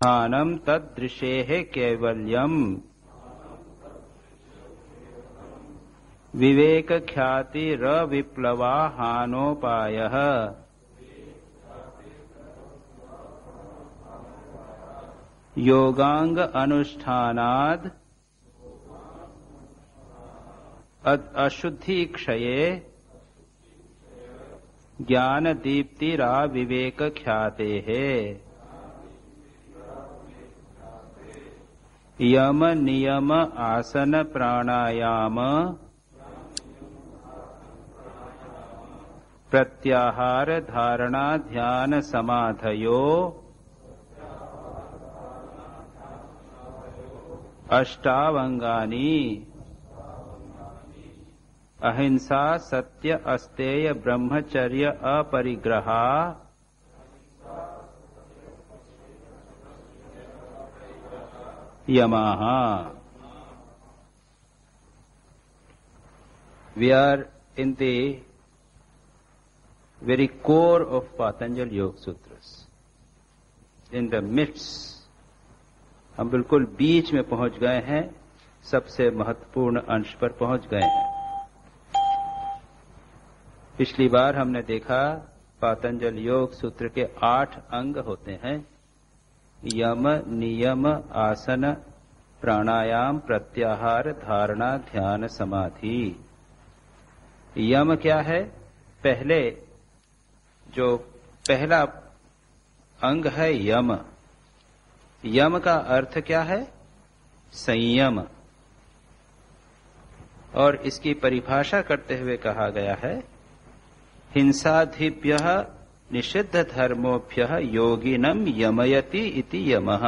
स्थानं तदृशेः कैवल्यम् विवेकख्यातिरविप्लवाहानोपायः योगांग अनुष्ठानाद् अशुद्धि क्षये ज्ञान दीप्तिराविवेक ख्यातेः यम नियम आसन प्राणायाम प्रत्याहार धारणा ध्यान समाधयो अष्टावंगानि अहिंसा सत्य अस्तेय ब्रह्मचर्य अपरिग्रहा यमाः. We are in the very core of Patanjali Yoga Sutras. In the midst, हम बिल्कुल बीच में पहुंच गए हैं, सबसे महत्वपूर्ण अंश पर पहुंच गए हैं. पिछली बार हमने देखा पातंजल योग सूत्र के 8 अंग होते हैं. यम नियम आसन प्राणायाम प्रत्याहार धारणा ध्यान समाधि. यम क्या है? पहले जो पहला अंग है यम. यम का अर्थ क्या है? संयम. और इसकी परिभाषा करते हुए कहा गया है हिंसाधिभ्यः निषिद्ध धर्मोभ्यः योगिनम यमयति इति यमाः.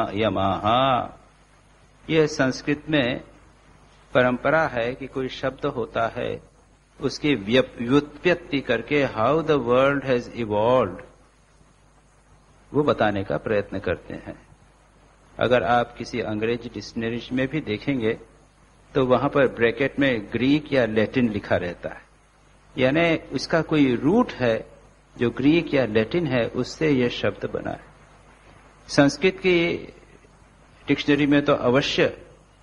यह संस्कृत में परंपरा है कि कोई शब्द होता है, उसकी व्युत्पत्ति करके how the world has evolved वो बताने का प्रयत्न करते हैं. अगर आप किसी अंग्रेजी डिक्शनरी में भी देखेंगे तो वहां पर ब्रैकेट में ग्रीक या लैटिन लिखा रहता है, यानी इसका कोई रूट है जो ग्रीक या लैटिन है, उससे यह शब्द बना है. संस्कृत की डिक्शनरी में तो अवश्य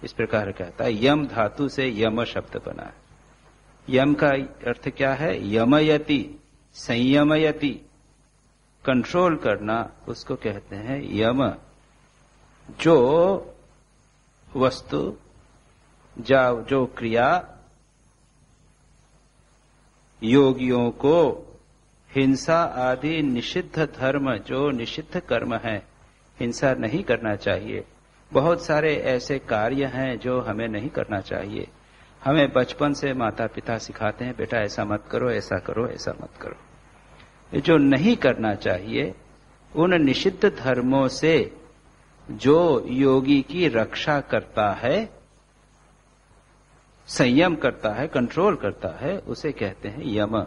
इस प्रकार कहता है यम धातु से यम शब्द बना है. यम का अर्थ क्या है? यमयति, संयमयति, कंट्रोल करना, उसको कहते हैं यम. जो वस्तु जो क्रिया योगियों को हिंसा आदि निषिद्ध धर्म, जो निषिद्ध कर्म है, हिंसा नहीं करना चाहिए. बहुत सारे ऐसे कार्य हैं जो हमें नहीं करना चाहिए. हमें बचपन से माता पिता सिखाते हैं बेटा ऐसा मत करो, ऐसा करो, ऐसा मत करो. जो नहीं करना चाहिए उन निषिद्ध धर्मों से जो योगी की रक्षा करता है, संयम करता है, कंट्रोल करता है, उसे कहते हैं यम.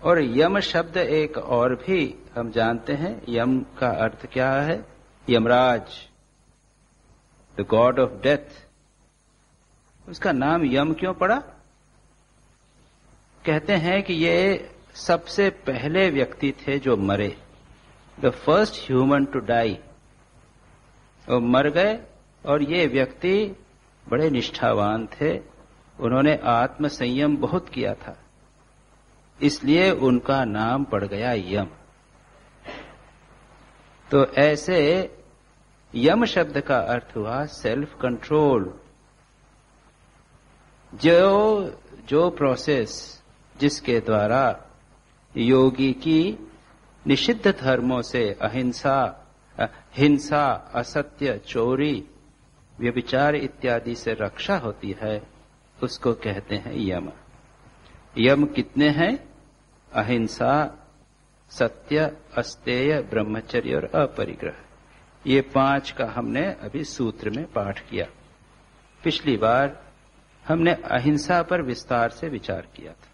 और यम शब्द एक और भी हम जानते हैं. यम का अर्थ क्या है? Yamraj, the God of death. उसका नाम यम क्यों पड़ा? कहते हैं कि ये सबसे पहले व्यक्ति थे जो मरे, the first human to die. वो मर गए और ये व्यक्ति बड़े निष्ठावान थे, उन्होंने आत्म संयम बहुत किया था, इसलिए उनका नाम पड़ गया यम. तो ऐसे यम शब्द का अर्थ हुआ सेल्फ कंट्रोल. जो प्रोसेस जिसके द्वारा योगी की निषिद्ध धर्मों से अहिंसा, हिंसा, असत्य, चोरी, व्यभिचार इत्यादि से रक्षा होती है, उसको कहते हैं यम. यम कितने हैं? अहिंसा, सत्य, अस्तेय, ब्रह्मचर्य और अपरिग्रह. ये 5 का हमने अभी सूत्र में पाठ किया. पिछली बार हमने अहिंसा पर विस्तार से विचार किया था.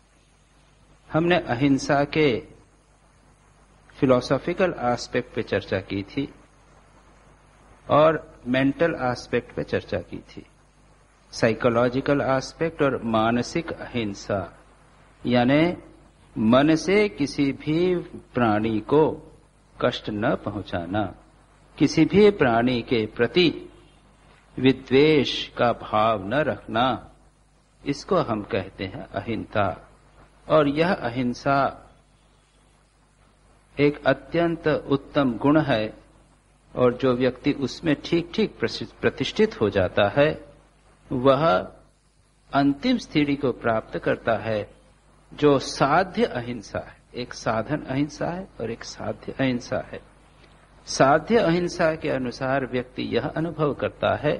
हमने अहिंसा के फिलॉसॉफिकल एस्पेक्ट पे चर्चा की थी और मेंटल एस्पेक्ट पे चर्चा की थी. साइकोलॉजिकल एस्पेक्ट और मानसिक अहिंसा, यानी मन से किसी भी प्राणी को कष्ट न पहुंचाना, किसी भी प्राणी के प्रति विद्वेष का भाव न रखना, इसको हम कहते हैं अहिंसा। और यह अहिंसा एक अत्यंत उत्तम गुण है, और जो व्यक्ति उसमें ठीक ठीक प्रतिष्ठित हो जाता है वह अंतिम स्थिति को प्राप्त करता है, जो साध्य अहिंसा है। एक साधन अहिंसा है और एक साध्य अहिंसा है। साध्य अहिंसा के अनुसार व्यक्ति यह अनुभव करता है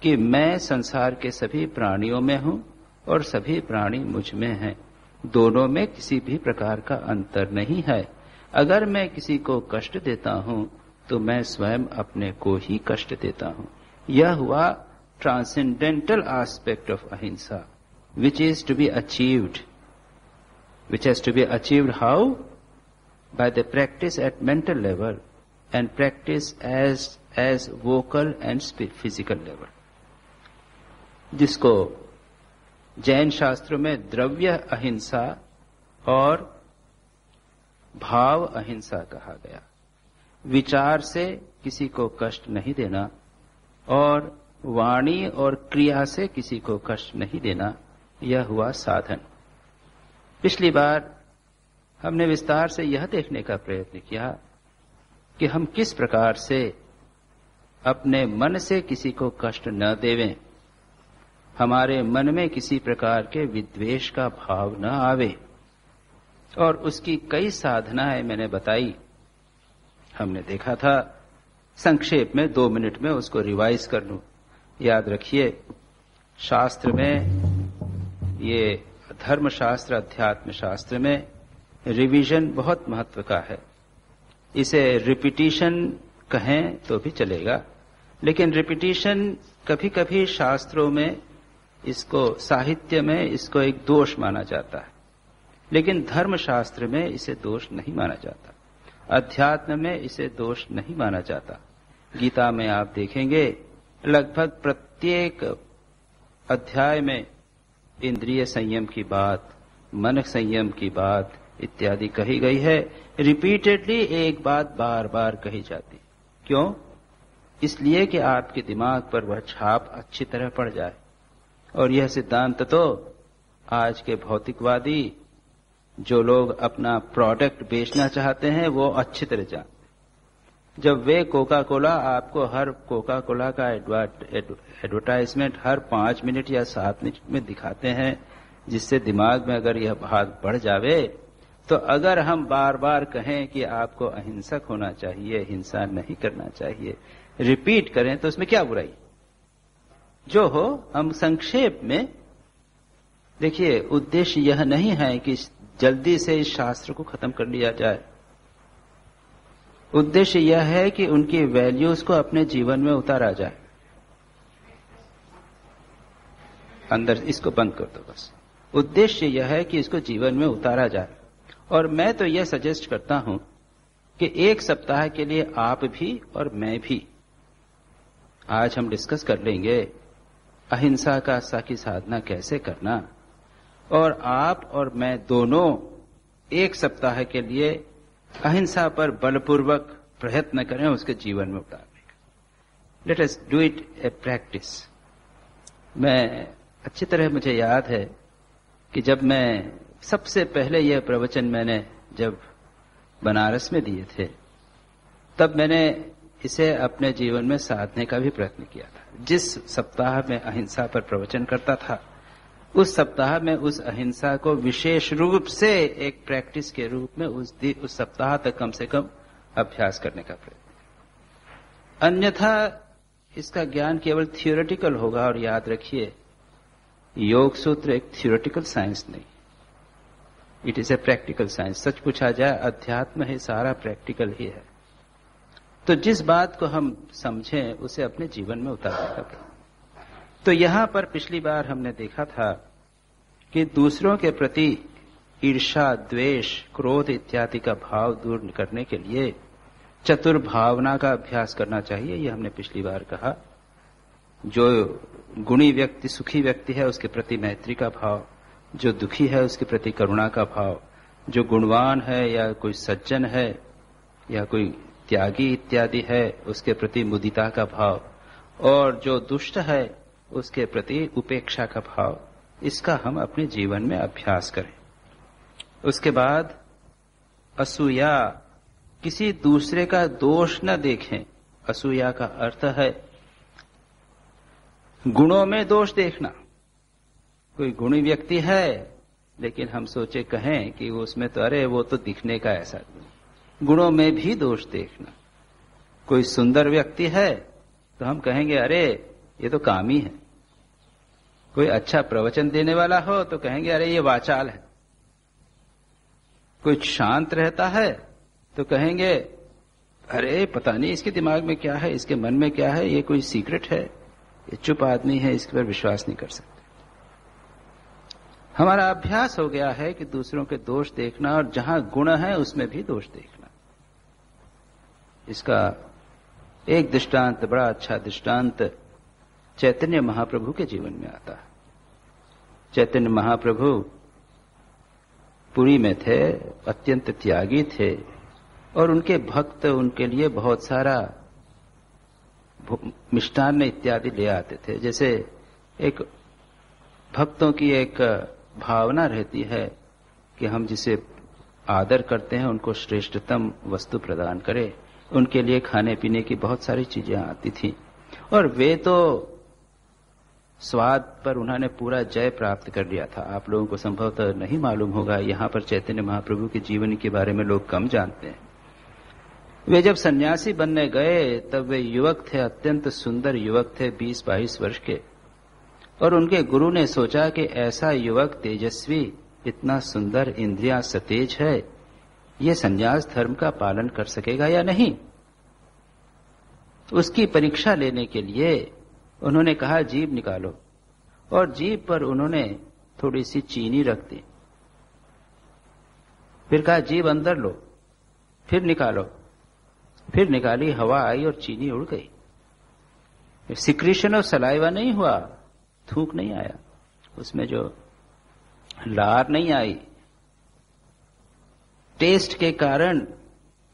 कि मैं संसार के सभी प्राणियों में हूं और सभी प्राणी मुझ में हैं, दोनों में किसी भी प्रकार का अंतर नहीं है। अगर मैं किसी को कष्ट देता हूं तो मैं स्वयं अपने को ही कष्ट देता हूं। यह हुआ ट्रांसेंडेंटल एस्पेक्ट ऑफ अहिंसा, which is to be achieved, which has to be achieved how? By the practice at mental level and practice as vocal and physical level, जिसको जैन शास्त्रों में द्रव्य अहिंसा और भाव अहिंसा कहा गया। विचार से किसी को कष्ट नहीं देना और वाणी और क्रिया से किसी को कष्ट नहीं देना, यह हुआ साधन। पिछली बार हमने विस्तार से यह देखने का प्रयत्न किया कि हम किस प्रकार से अपने मन से किसी को कष्ट न देवें, हमारे मन में किसी प्रकार के विद्वेष का भाव न आवे, और उसकी कई साधनाएं मैंने बताई। हमने देखा था, संक्षेप में 2 मिनट में उसको रिवाइज कर लूं। याद रखिए, शास्त्र में, ये धर्मशास्त्र अध्यात्म शास्त्र में रिवीजन बहुत महत्व का है। इसे रिपीटिशन कहें तो भी चलेगा, लेकिन रिपीटिशन कभी कभी शास्त्रों में, इसको साहित्य में इसको एक दोष माना जाता है, लेकिन धर्मशास्त्र में इसे दोष नहीं माना जाता, अध्यात्म में इसे दोष नहीं माना जाता। गीता में आप देखेंगे लगभग प्रत्येक अध्याय में इंद्रिय संयम की बात, मन संयम की बात इत्यादि कही गई है। रिपीटेडली एक बात बार बार कही जाती। क्यों? इसलिए कि आपके दिमाग पर वह छाप अच्छी तरह पड़ जाए। और यह सिद्धांत तो आज के भौतिकवादी, जो लोग अपना प्रोडक्ट बेचना चाहते हैं, वो अच्छी तरह जानते। जब वे कोका कोला आपको हर कोका कोला का एडवर्टाइजमेंट हर 5 मिनट या 7 मिनट में दिखाते हैं, जिससे दिमाग में अगर यह बात बढ़ जावे, तो अगर हम बार बार कहें कि आपको अहिंसक होना चाहिए, हिंसा नहीं करना चाहिए, रिपीट करें, तो उसमें क्या बुराई? जो हो, हम संक्षेप में देखिए, उद्देश्य यह नहीं है कि जल्दी से इस शास्त्र को खत्म कर लिया जाए। उद्देश्य यह है कि उनकी वैल्यूज को अपने जीवन में उतारा जाए। अंदर इसको बंद कर दो बस। उद्देश्य यह है कि इसको जीवन में उतारा जाए। और मैं तो यह सजेस्ट करता हूं कि 1 सप्ताह के लिए आप भी और मैं भी, आज हम डिस्कस कर लेंगे अहिंसा की साधना कैसे करना, और आप और मैं दोनों 1 सप्ताह के लिए अहिंसा पर बलपूर्वक प्रयत्न करें उसके जीवन में उतारने का। Let us do it A practice. मैं अच्छी तरह, मुझे याद है कि जब मैं सबसे पहले यह प्रवचन मैंने जब बनारस में दिए थे, तब मैंने इसे अपने जीवन में साधने का भी प्रयत्न किया था। जिस सप्ताह में अहिंसा पर प्रवचन करता था, उस सप्ताह में उस अहिंसा को विशेष रूप से एक प्रैक्टिस के रूप में उस सप्ताह तक कम से कम अभ्यास करने का प्रयत्न। अन्यथा इसका ज्ञान केवल थियोरेटिकल होगा। और याद रखिए, योग सूत्र एक थियोरेटिकल साइंस नहीं, it is a practical science. सच पूछा जाए, अध्यात्म है सारा प्रैक्टिकल ही है। तो जिस बात को हम समझें उसे अपने जीवन में उतारने का प्रयत्न। तो यहां पर पिछली बार हमने देखा था कि दूसरों के प्रति ईर्ष्या, द्वेष, क्रोध इत्यादि का भाव दूर करने के लिए चतुर्भावना का अभ्यास करना चाहिए। ये हमने पिछली बार कहा। जो गुणी व्यक्ति, सुखी व्यक्ति है, उसके प्रति मैत्री का भाव, जो दुखी है उसके प्रति करुणा का भाव, जो गुणवान है या कोई सज्जन है या कोई त्यागी इत्यादि है उसके प्रति मुदिता का भाव, और जो दुष्ट है उसके प्रति उपेक्षा का भाव, इसका हम अपने जीवन में अभ्यास करें। उसके बाद असूया, किसी दूसरे का दोष न देखें। असूया का अर्थ है गुणों में दोष देखना। कोई गुणी व्यक्ति है लेकिन हम सोचे कहें कि उसमें तो अरे वो तो दिखने का ऐसा, गुणों में भी दोष देखना। कोई सुंदर व्यक्ति है तो हम कहेंगे अरे ये तो कामी है। कोई अच्छा प्रवचन देने वाला हो तो कहेंगे अरे ये वाचाल है। कोई शांत रहता है तो कहेंगे अरे पता नहीं इसके दिमाग में क्या है, इसके मन में क्या है, ये कोई सीक्रेट है, ये चुप आदमी है, इसके पर विश्वास नहीं कर सकते। हमारा अभ्यास हो गया है कि दूसरों के दोष देखना, और जहां गुण है उसमें भी दोष देखना। इसका एक दृष्टांत, बड़ा अच्छा दृष्टांत चैतन्य महाप्रभु के जीवन में आता है। चैतन्य महाप्रभु पुरी में थे, अत्यंत त्यागी थे, और उनके भक्त उनके लिए बहुत सारा मिष्टान्न इत्यादि ले आते थे। जैसे एक भक्तों की एक भावना रहती है कि हम जिसे आदर करते हैं उनको श्रेष्ठतम वस्तु प्रदान करें। उनके लिए खाने पीने की बहुत सारी चीजें आती थी, और वे तो स्वाद पर उन्होंने पूरा जय प्राप्त कर लिया था। आप लोगों को संभवतः नहीं मालूम होगा, यहां पर चैतन्य महाप्रभु की जीवनी के बारे में लोग कम जानते हैं। वे जब सन्यासी बनने गए तब वे युवक थे, अत्यंत सुंदर युवक थे, 20-22 वर्ष के, और उनके गुरु ने सोचा कि ऐसा युवक तेजस्वी, इतना सुंदर, इंद्रियां सतेज है, ये संन्यास धर्म का पालन कर सकेगा या नहीं। उसकी परीक्षा लेने के लिए उन्होंने कहा जीभ निकालो, और जीभ पर उन्होंने थोड़ी सी चीनी रख दी। फिर कहा जीभ अंदर लो, फिर निकालो। फिर निकाली, हवा आई और चीनी उड़ गई। सिक्रीशन और सलाइवा नहीं हुआ, थूक नहीं आया, उसमें जो लार नहीं आई। टेस्ट के कारण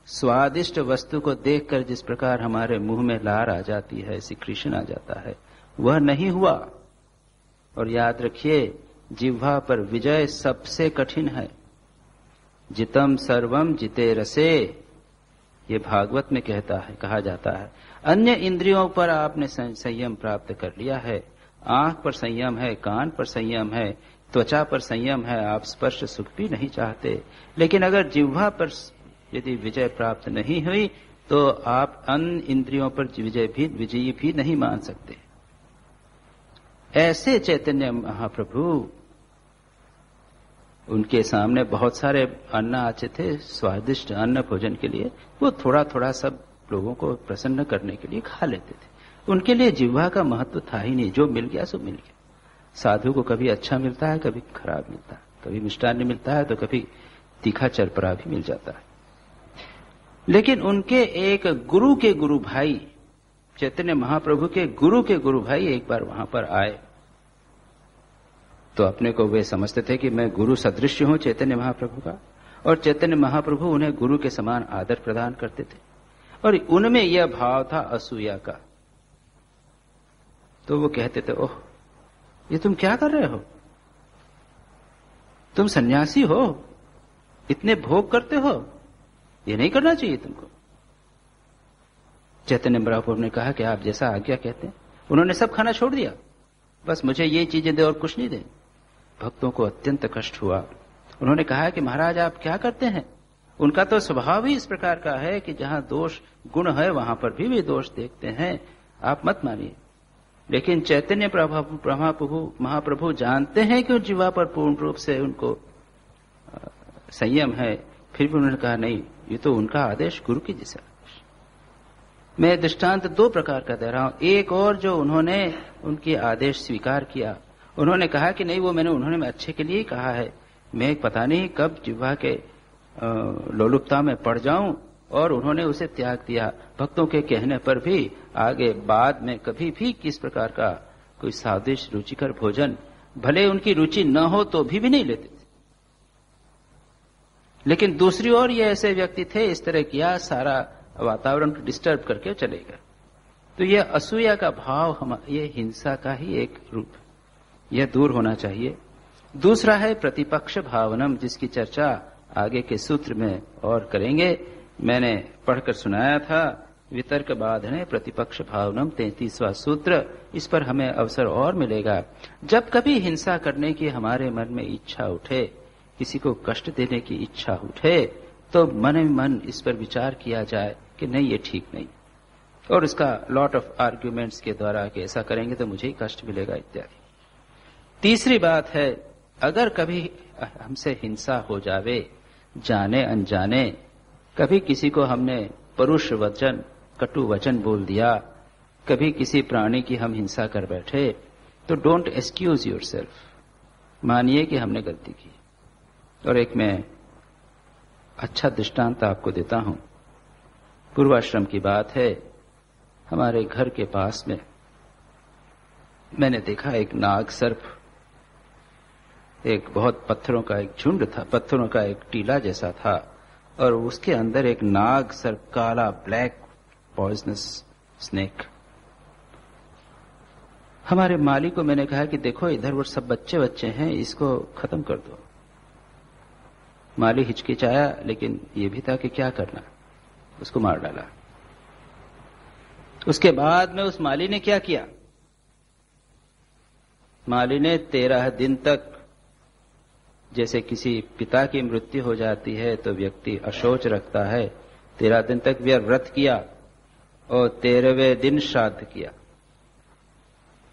स्वादिष्ट वस्तु को देखकर जिस प्रकार हमारे मुंह में लार आ जाती है, सिक्रीशन आ जाता है, वह नहीं हुआ। और याद रखिए, जिह्वा पर विजय सबसे कठिन है। जितम सर्वम जिते रसे, ये भागवत में कहा जाता है। अन्य इंद्रियों पर आपने संयम प्राप्त कर लिया है, आंख पर संयम है, कान पर संयम है, त्वचा पर संयम है, आप स्पर्श सुख भी नहीं चाहते। लेकिन अगर जिह्वा पर यदि विजय प्राप्त नहीं हुई तो आप अन्य इंद्रियों पर विजयी भी नहीं मान सकते। ऐसे चैतन्य महाप्रभु, उनके सामने बहुत सारे अन्न आते थे, स्वादिष्ट अन्न भोजन के लिए, वो थोड़ा थोड़ा सब लोगों को प्रसन्न करने के लिए खा लेते थे। उनके लिए जिह्वा का महत्व था ही नहीं, जो मिल गया सो मिल गया। साधु को कभी अच्छा मिलता है, कभी खराब मिलता है, कभी मिष्टान्न मिलता है तो कभी तीखा चरपरा भी मिल जाता है। लेकिन उनके एक गुरु के गुरु भाई, चैतन्य महाप्रभु के गुरु भाई एक बार वहां पर आए, तो अपने को वे समझते थे कि मैं गुरु सदृश हूं चैतन्य महाप्रभु का, और चैतन्य महाप्रभु उन्हें गुरु के समान आदर प्रदान करते थे, और उनमें यह भाव था असूया का। तो वो कहते थे, ओह ये तुम क्या कर रहे हो, तुम सन्यासी हो, इतने भोग करते हो, ये नहीं करना चाहिए तुमको। चैतन्य महाप्रभु ने कहा कि आप जैसा आज्ञा कहते हैं। उन्होंने सब खाना छोड़ दिया, बस मुझे ये चीजें दे और कुछ नहीं दे। भक्तों को अत्यंत कष्ट हुआ। उन्होंने कहा कि महाराज आप क्या करते हैं, उनका तो स्वभाव ही इस प्रकार का है कि जहां दोष गुण है वहां पर भी वे दोष देखते हैं, आप मत मानिए। लेकिन चैतन्य महाप्रभु जानते हैं कि उस जीवा पर पूर्ण रूप से उनको संयम है, फिर भी उन्होंने कहा नहीं, ये तो उनका आदेश, गुरु की जैसा। मैं दृष्टांत दो प्रकार का दे रहा हूं। एक और जो उन्होंने उनके आदेश स्वीकार किया, उन्होंने कहा कि नहीं वो उन्होंने अच्छे के लिए ही कहा है, मैं पता नहीं कब जिह्वा के लोलुपता में पड़ जाऊं, और उन्होंने उसे त्याग दिया। भक्तों के कहने पर भी आगे बाद में कभी भी किस प्रकार का कोई स्वादिष्ट रुचिकर भोजन, भले उनकी रुचि न हो तो भी नहीं लेते थे। लेकिन दूसरी ओर ये ऐसे व्यक्ति थे, इस तरह किया, सारा वातावरण को डिस्टर्ब करके चलेगा। तो यह असूया का भाव ये हिंसा का ही एक रूप है, यह दूर होना चाहिए। दूसरा है प्रतिपक्ष भावनम, जिसकी चर्चा आगे के सूत्र में और करेंगे। मैंने पढ़कर सुनाया था वितर्क बाधने प्रतिपक्ष भावनम 33वां सूत्र। इस पर हमें अवसर और मिलेगा। जब कभी हिंसा करने की हमारे मन में इच्छा उठे, किसी को कष्ट देने की इच्छा उठे, तो मन ही मन इस पर विचार किया जाए कि नहीं, ये ठीक नहीं, और इसका लॉट ऑफ आर्ग्यूमेंट्स के द्वारा कि ऐसा करेंगे तो मुझे ही कष्ट मिलेगा इत्यादि। तीसरी बात है, अगर कभी हमसे हिंसा हो जावे, जाने अनजाने, कभी किसी को हमने परुष वचन, कटु वचन बोल दिया, कभी किसी प्राणी की हम हिंसा कर बैठे, तो डोंट एक्सक्यूज योरसेल्फ, मानिए कि हमने गलती की। और एक मैं अच्छा दृष्टांत आपको देता हूं। पूर्वाश्रम की बात है। हमारे घर के पास में मैंने देखा एक नाग सर्प, एक बहुत पत्थरों का एक झुंड था, पत्थरों का एक टीला जैसा था, और उसके अंदर एक नाग सर्प, काला ब्लैक पॉइजनस स्नेक। हमारे माली को मैंने कहा कि देखो इधर वो सब बच्चे बच्चे हैं, इसको खत्म कर दो। माली हिचकिचाया, लेकिन ये भी था कि क्या करना, उसको मार डाला। उसके बाद में उस माली ने क्या किया, माली ने 13 दिन तक, जैसे किसी पिता की मृत्यु हो जाती है तो व्यक्ति अशौच रखता है, 13 दिन तक वह व्रत किया और 13वें दिन श्राद्ध किया,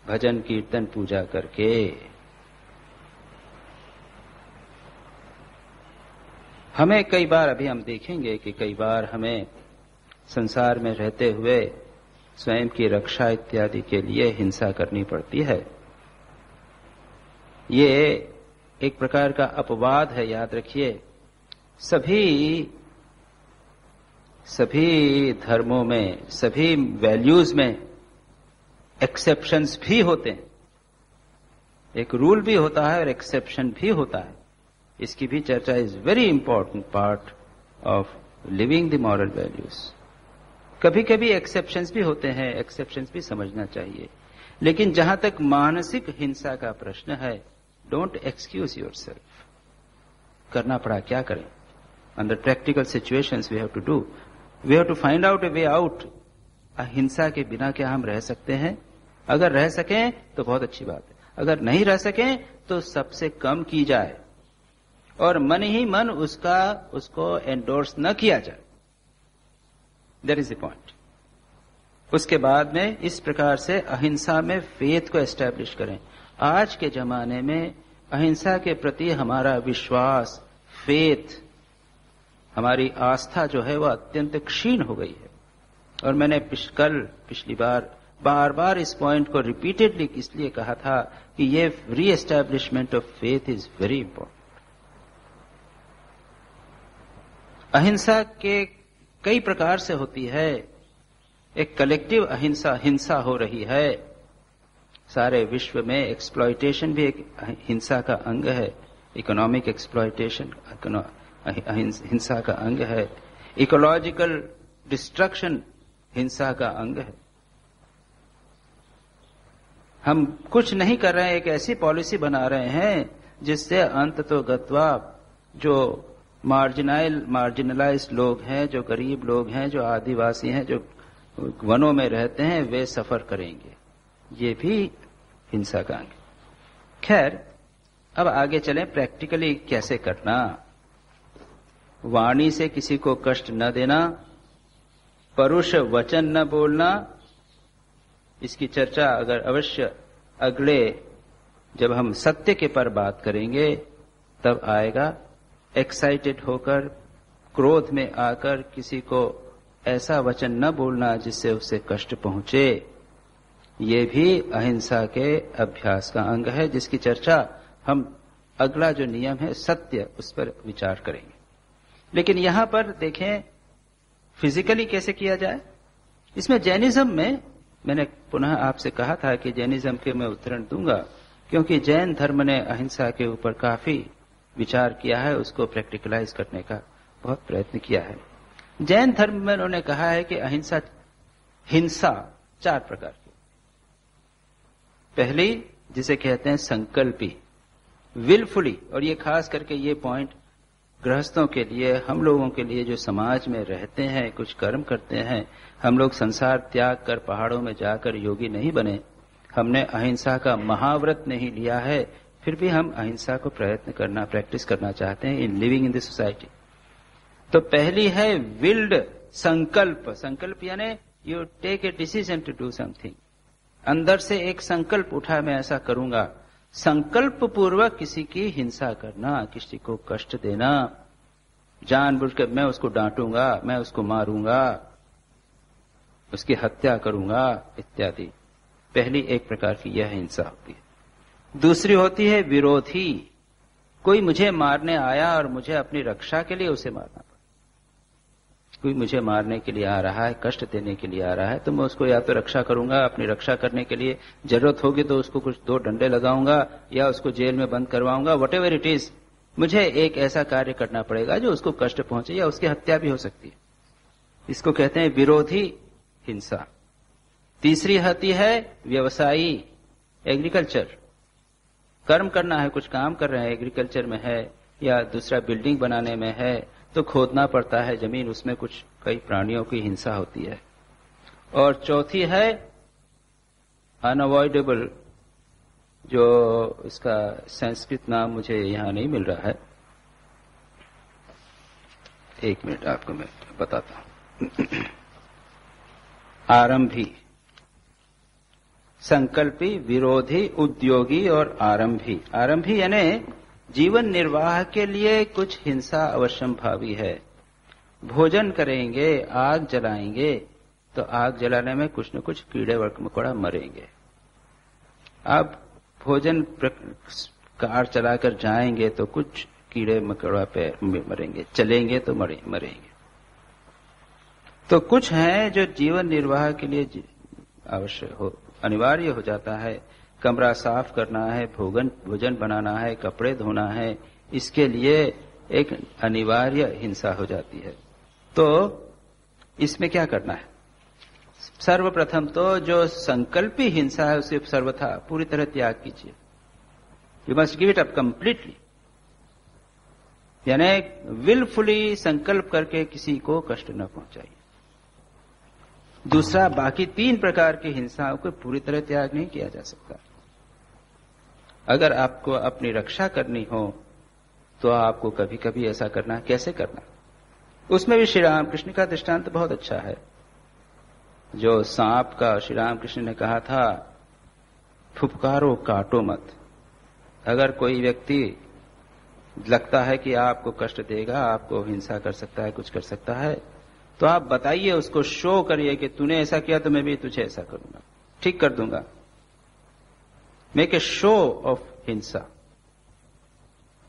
भजन कीर्तन पूजा करके। हमें कई बार, अभी हम देखेंगे कि कई बार हमें संसार में रहते हुए स्वयं की रक्षा इत्यादि के लिए हिंसा करनी पड़ती है। ये एक प्रकार का अपवाद है, याद रखिए। सभी धर्मों में, सभी वैल्यूज में एक्सेप्शंस भी होते हैं। एक रूल भी होता है और एक्सेप्शन भी होता है। इसकी भी चर्चा is very important part of living the moral values. कभी कभी एक्सेप्शंस भी होते हैं, एक्सेप्शंस भी समझना चाहिए। लेकिन जहां तक मानसिक हिंसा का प्रश्न है, डोंट एक्सक्यूज योरसेल्फ। करना पड़ा क्या करें, under practical situations we have to do, we have to find out a way out. अहिंसा के बिना क्या हम रह सकते हैं? अगर रह सकें तो बहुत अच्छी बात है, अगर नहीं रह सकें तो सबसे कम की जाए और मन ही मन उसको एंडोर्स न किया जाए। That is the point. उसके बाद में इस प्रकार से अहिंसा में फेथ को एस्टैब्लिश करें। आज के जमाने में अहिंसा के प्रति हमारा विश्वास, फेथ, हमारी आस्था जो है वह अत्यंत क्षीण हो गई है। और मैंने पिछली बार बार इस पॉइंट को रिपीटेडली इसलिए कहा था कि ये री establishment of faith is very important. अहिंसा के कई प्रकार से होती है। एक कलेक्टिव हिंसा हो रही है सारे विश्व में। एक्सप्लॉयटेशन भी एक हिंसा का अंग है। इकोनॉमिक एक्सप्लॉयटेशन हिंसा का अंग है। इकोलॉजिकल डिस्ट्रक्शन हिंसा का अंग है। हम कुछ नहीं कर रहे हैं, एक ऐसी पॉलिसी बना रहे हैं जिससे अंत तो गत्वा जो मार्जिनलाइज्ड लोग हैं, जो गरीब लोग हैं, जो आदिवासी हैं, जो वनों में रहते हैं, वे सफर करेंगे। ये भी हिंसा का अंग। खैर, अब आगे चलें, प्रैक्टिकली कैसे करना। वाणी से किसी को कष्ट न देना, परुष वचन न बोलना। इसकी चर्चा अगर अवश्य अगले जब हम सत्य के पर बात करेंगे तब आएगा। एक्साइटेड होकर, क्रोध में आकर किसी को ऐसा वचन न बोलना जिससे उसे कष्ट पहुंचे, ये भी अहिंसा के अभ्यास का अंग है, जिसकी चर्चा हम अगला जो नियम है सत्य, उस पर विचार करेंगे। लेकिन यहां पर देखें फिजिकली कैसे किया जाए। इसमें जैनिज्म में, मैंने पुनः आपसे कहा था कि जैनिज्म के मैं उदाहरण दूंगा, क्योंकि जैन धर्म ने अहिंसा के ऊपर काफी विचार किया है, उसको प्रैक्टिकलाइज करने का बहुत प्रयत्न किया है। जैन धर्म में उन्होंने कहा है कि अहिंसा, हिंसा 4 प्रकार की। पहली जिसे कहते हैं संकल्पी, विलफुली, और ये खास करके ये पॉइंट गृहस्थों के लिए, हम लोगों के लिए जो समाज में रहते हैं, कुछ कर्म करते हैं, हम लोग संसार त्याग कर पहाड़ों में जाकर योगी नहीं बने, हमने अहिंसा का महाव्रत नहीं लिया है, फिर भी हम अहिंसा को प्रैक्टिस करना चाहते हैं in living in this society. तो पहली है विल्ड संकल्प। संकल्प यानी you take a decision to do something, अंदर से एक संकल्प उठा मैं ऐसा करूंगा। संकल्प पूर्वक किसी की हिंसा करना, किसी को कष्ट देना, जानबूझकर मैं उसको डांटूंगा, मैं उसको मारूंगा, उसकी हत्या करूंगा इत्यादि, पहली एक प्रकार की यह हिंसा होती है। दूसरी होती है विरोधी। कोई मुझे मारने आया और मुझे अपनी रक्षा के लिए उसे मारना पड़ा। कोई मुझे मारने के लिए आ रहा है, कष्ट देने के लिए आ रहा है, तो मैं उसको या तो रक्षा करूंगा, अपनी रक्षा करने के लिए जरूरत होगी तो उसको कुछ 2 डंडे लगाऊंगा या उसको जेल में बंद करवाऊंगा, व्हाटएवर इट इज, मुझे एक ऐसा कार्य करना पड़ेगा जो उसको कष्ट पहुंचे या उसकी हत्या भी हो सकती है। इसको कहते हैं विरोधी हिंसा। तीसरी होती है व्यवसायी, एग्रीकल्चर, कर्म करना है, कुछ काम कर रहे हैं, एग्रीकल्चर में है या दूसरा बिल्डिंग बनाने में है, तो खोदना पड़ता है जमीन, उसमें कुछ कई प्राणियों की हिंसा होती है। और चौथी है अनअवॉइडेबल, जो इसका संस्कृत नाम मुझे यहां नहीं मिल रहा है, 1 मिनट आपको मैं बताता हूं। आरंभी, संकल्पी, विरोधी, उद्योगी और आरंभी। आरंभी यानी जीवन निर्वाह के लिए कुछ हिंसा अवश्यम भावी है। भोजन करेंगे, आग जलाएंगे, तो आग जलाने में कुछ न कुछ कीड़े मकोड़ा मरेंगे। आप भोजन कार चलाकर जाएंगे तो कुछ कीड़े मकोड़ा पे मरेंगे, चलेंगे तो मरेंगे। तो कुछ है जो जीवन निर्वाह के लिए आवश्यक हो, अनिवार्य हो जाता है। कमरा साफ करना है, भोजन बनाना है, कपड़े धोना है, इसके लिए एक अनिवार्य हिंसा हो जाती है। तो इसमें क्या करना है? सर्वप्रथम तो जो संकल्पी हिंसा है उसे सर्वथा पूरी तरह त्याग कीजिए। You must give it up completely, यानी विलफुली संकल्प करके किसी को कष्ट न पहुंचाइए। दूसरा, बाकी 3 प्रकार की हिंसाओं को पूरी तरह त्याग नहीं किया जा सकता। अगर आपको अपनी रक्षा करनी हो तो आपको कभी कभी ऐसा करना, कैसे करना, उसमें भी श्री रामकृष्ण का दृष्टांत बहुत अच्छा है। जो सांप का श्री रामकृष्ण ने कहा था, फुफकारो काटो मत। अगर कोई व्यक्ति लगता है कि आपको कष्ट देगा, आपको हिंसा कर सकता है, कुछ कर सकता है, तो आप बताइए, उसको शो करिए कि तूने ऐसा किया तो मैं भी तुझे ऐसा करूंगा, ठीक कर दूंगा। मेक ए शो ऑफ हिंसा।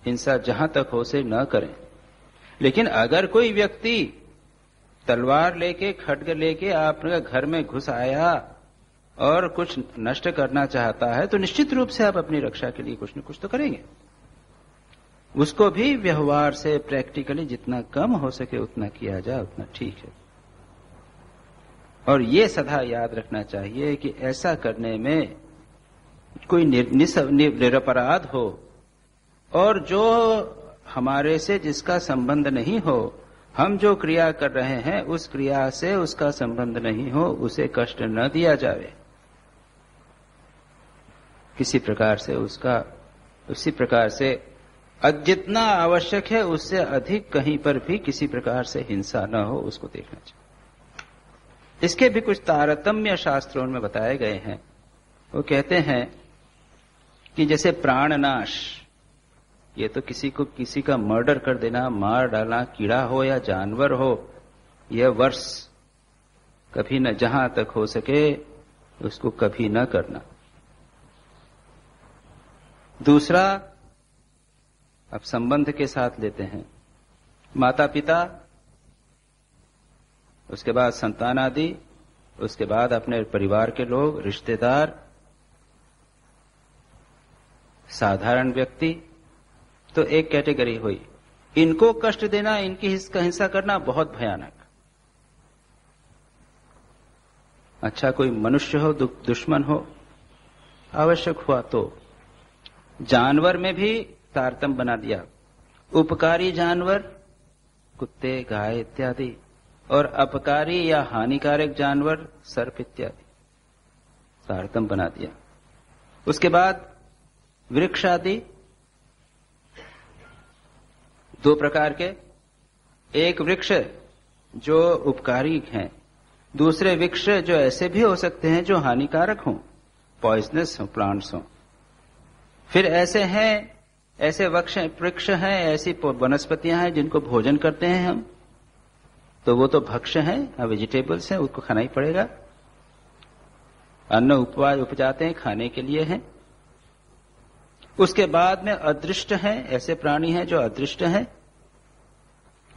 हिंसा जहां तक हो से न करें। लेकिन अगर कोई व्यक्ति तलवार लेके, खड्ग लेके आपके घर में घुस आया और कुछ नष्ट करना चाहता है, तो निश्चित रूप से आप अपनी रक्षा के लिए कुछ न कुछ तो करेंगे। उसको भी व्यवहार से, प्रैक्टिकली जितना कम हो सके उतना किया जाए, उतना ठीक है। और ये सदा याद रखना चाहिए कि ऐसा करने में कोई निरपराध हो, और जो हमारे से जिसका संबंध नहीं हो, हम जो क्रिया कर रहे हैं उस क्रिया से उसका संबंध नहीं हो, उसे कष्ट न दिया जाए। किसी प्रकार से उसका, उसी प्रकार से जितना आवश्यक है उससे अधिक कहीं पर भी किसी प्रकार से हिंसा न हो, उसको देखना चाहिए। इसके भी कुछ तारतम्य शास्त्रों में बताए गए हैं। वो कहते हैं कि जैसे प्राणनाश, ये तो किसी का मर्डर कर देना, मार डालना, कीड़ा हो या जानवर हो, यह वर्ष कभी न, जहां तक हो सके उसको कभी न करना। दूसरा, अब संबंध के साथ लेते हैं, माता पिता, उसके बाद संतान आदि, उसके बाद अपने परिवार के लोग, रिश्तेदार, साधारण व्यक्ति, तो एक कैटेगरी हुई। इनको कष्ट देना, इनकी हिंसा करना बहुत भयानक। अच्छा कोई मनुष्य हो दुश्मन हो, आवश्यक हुआ तो। जानवर में भी तारतम्य बना दिया, उपकारी जानवर कुत्ते गाय इत्यादि, और अपकारी या हानिकारक जानवर सर्प इत्यादि, तारतम्य बना दिया। उसके बाद वृक्ष आदि दो प्रकार के, एक वृक्ष जो उपकारी हैं, दूसरे वृक्ष जो ऐसे भी हो सकते हैं जो हानिकारक हों, पॉइजनस हो, प्लांट्स हों। फिर ऐसे वृक्ष हैं, ऐसी वनस्पतियां हैं जिनको भोजन करते हैं हम, तो वो तो भक्ष्य हैं, वेजिटेबल्स हैं, उसको खाना ही पड़ेगा। अन्न उपजाते हैं, खाने के लिए हैं। उसके बाद में अदृष्ट हैं, ऐसे प्राणी हैं जो अदृष्ट हैं।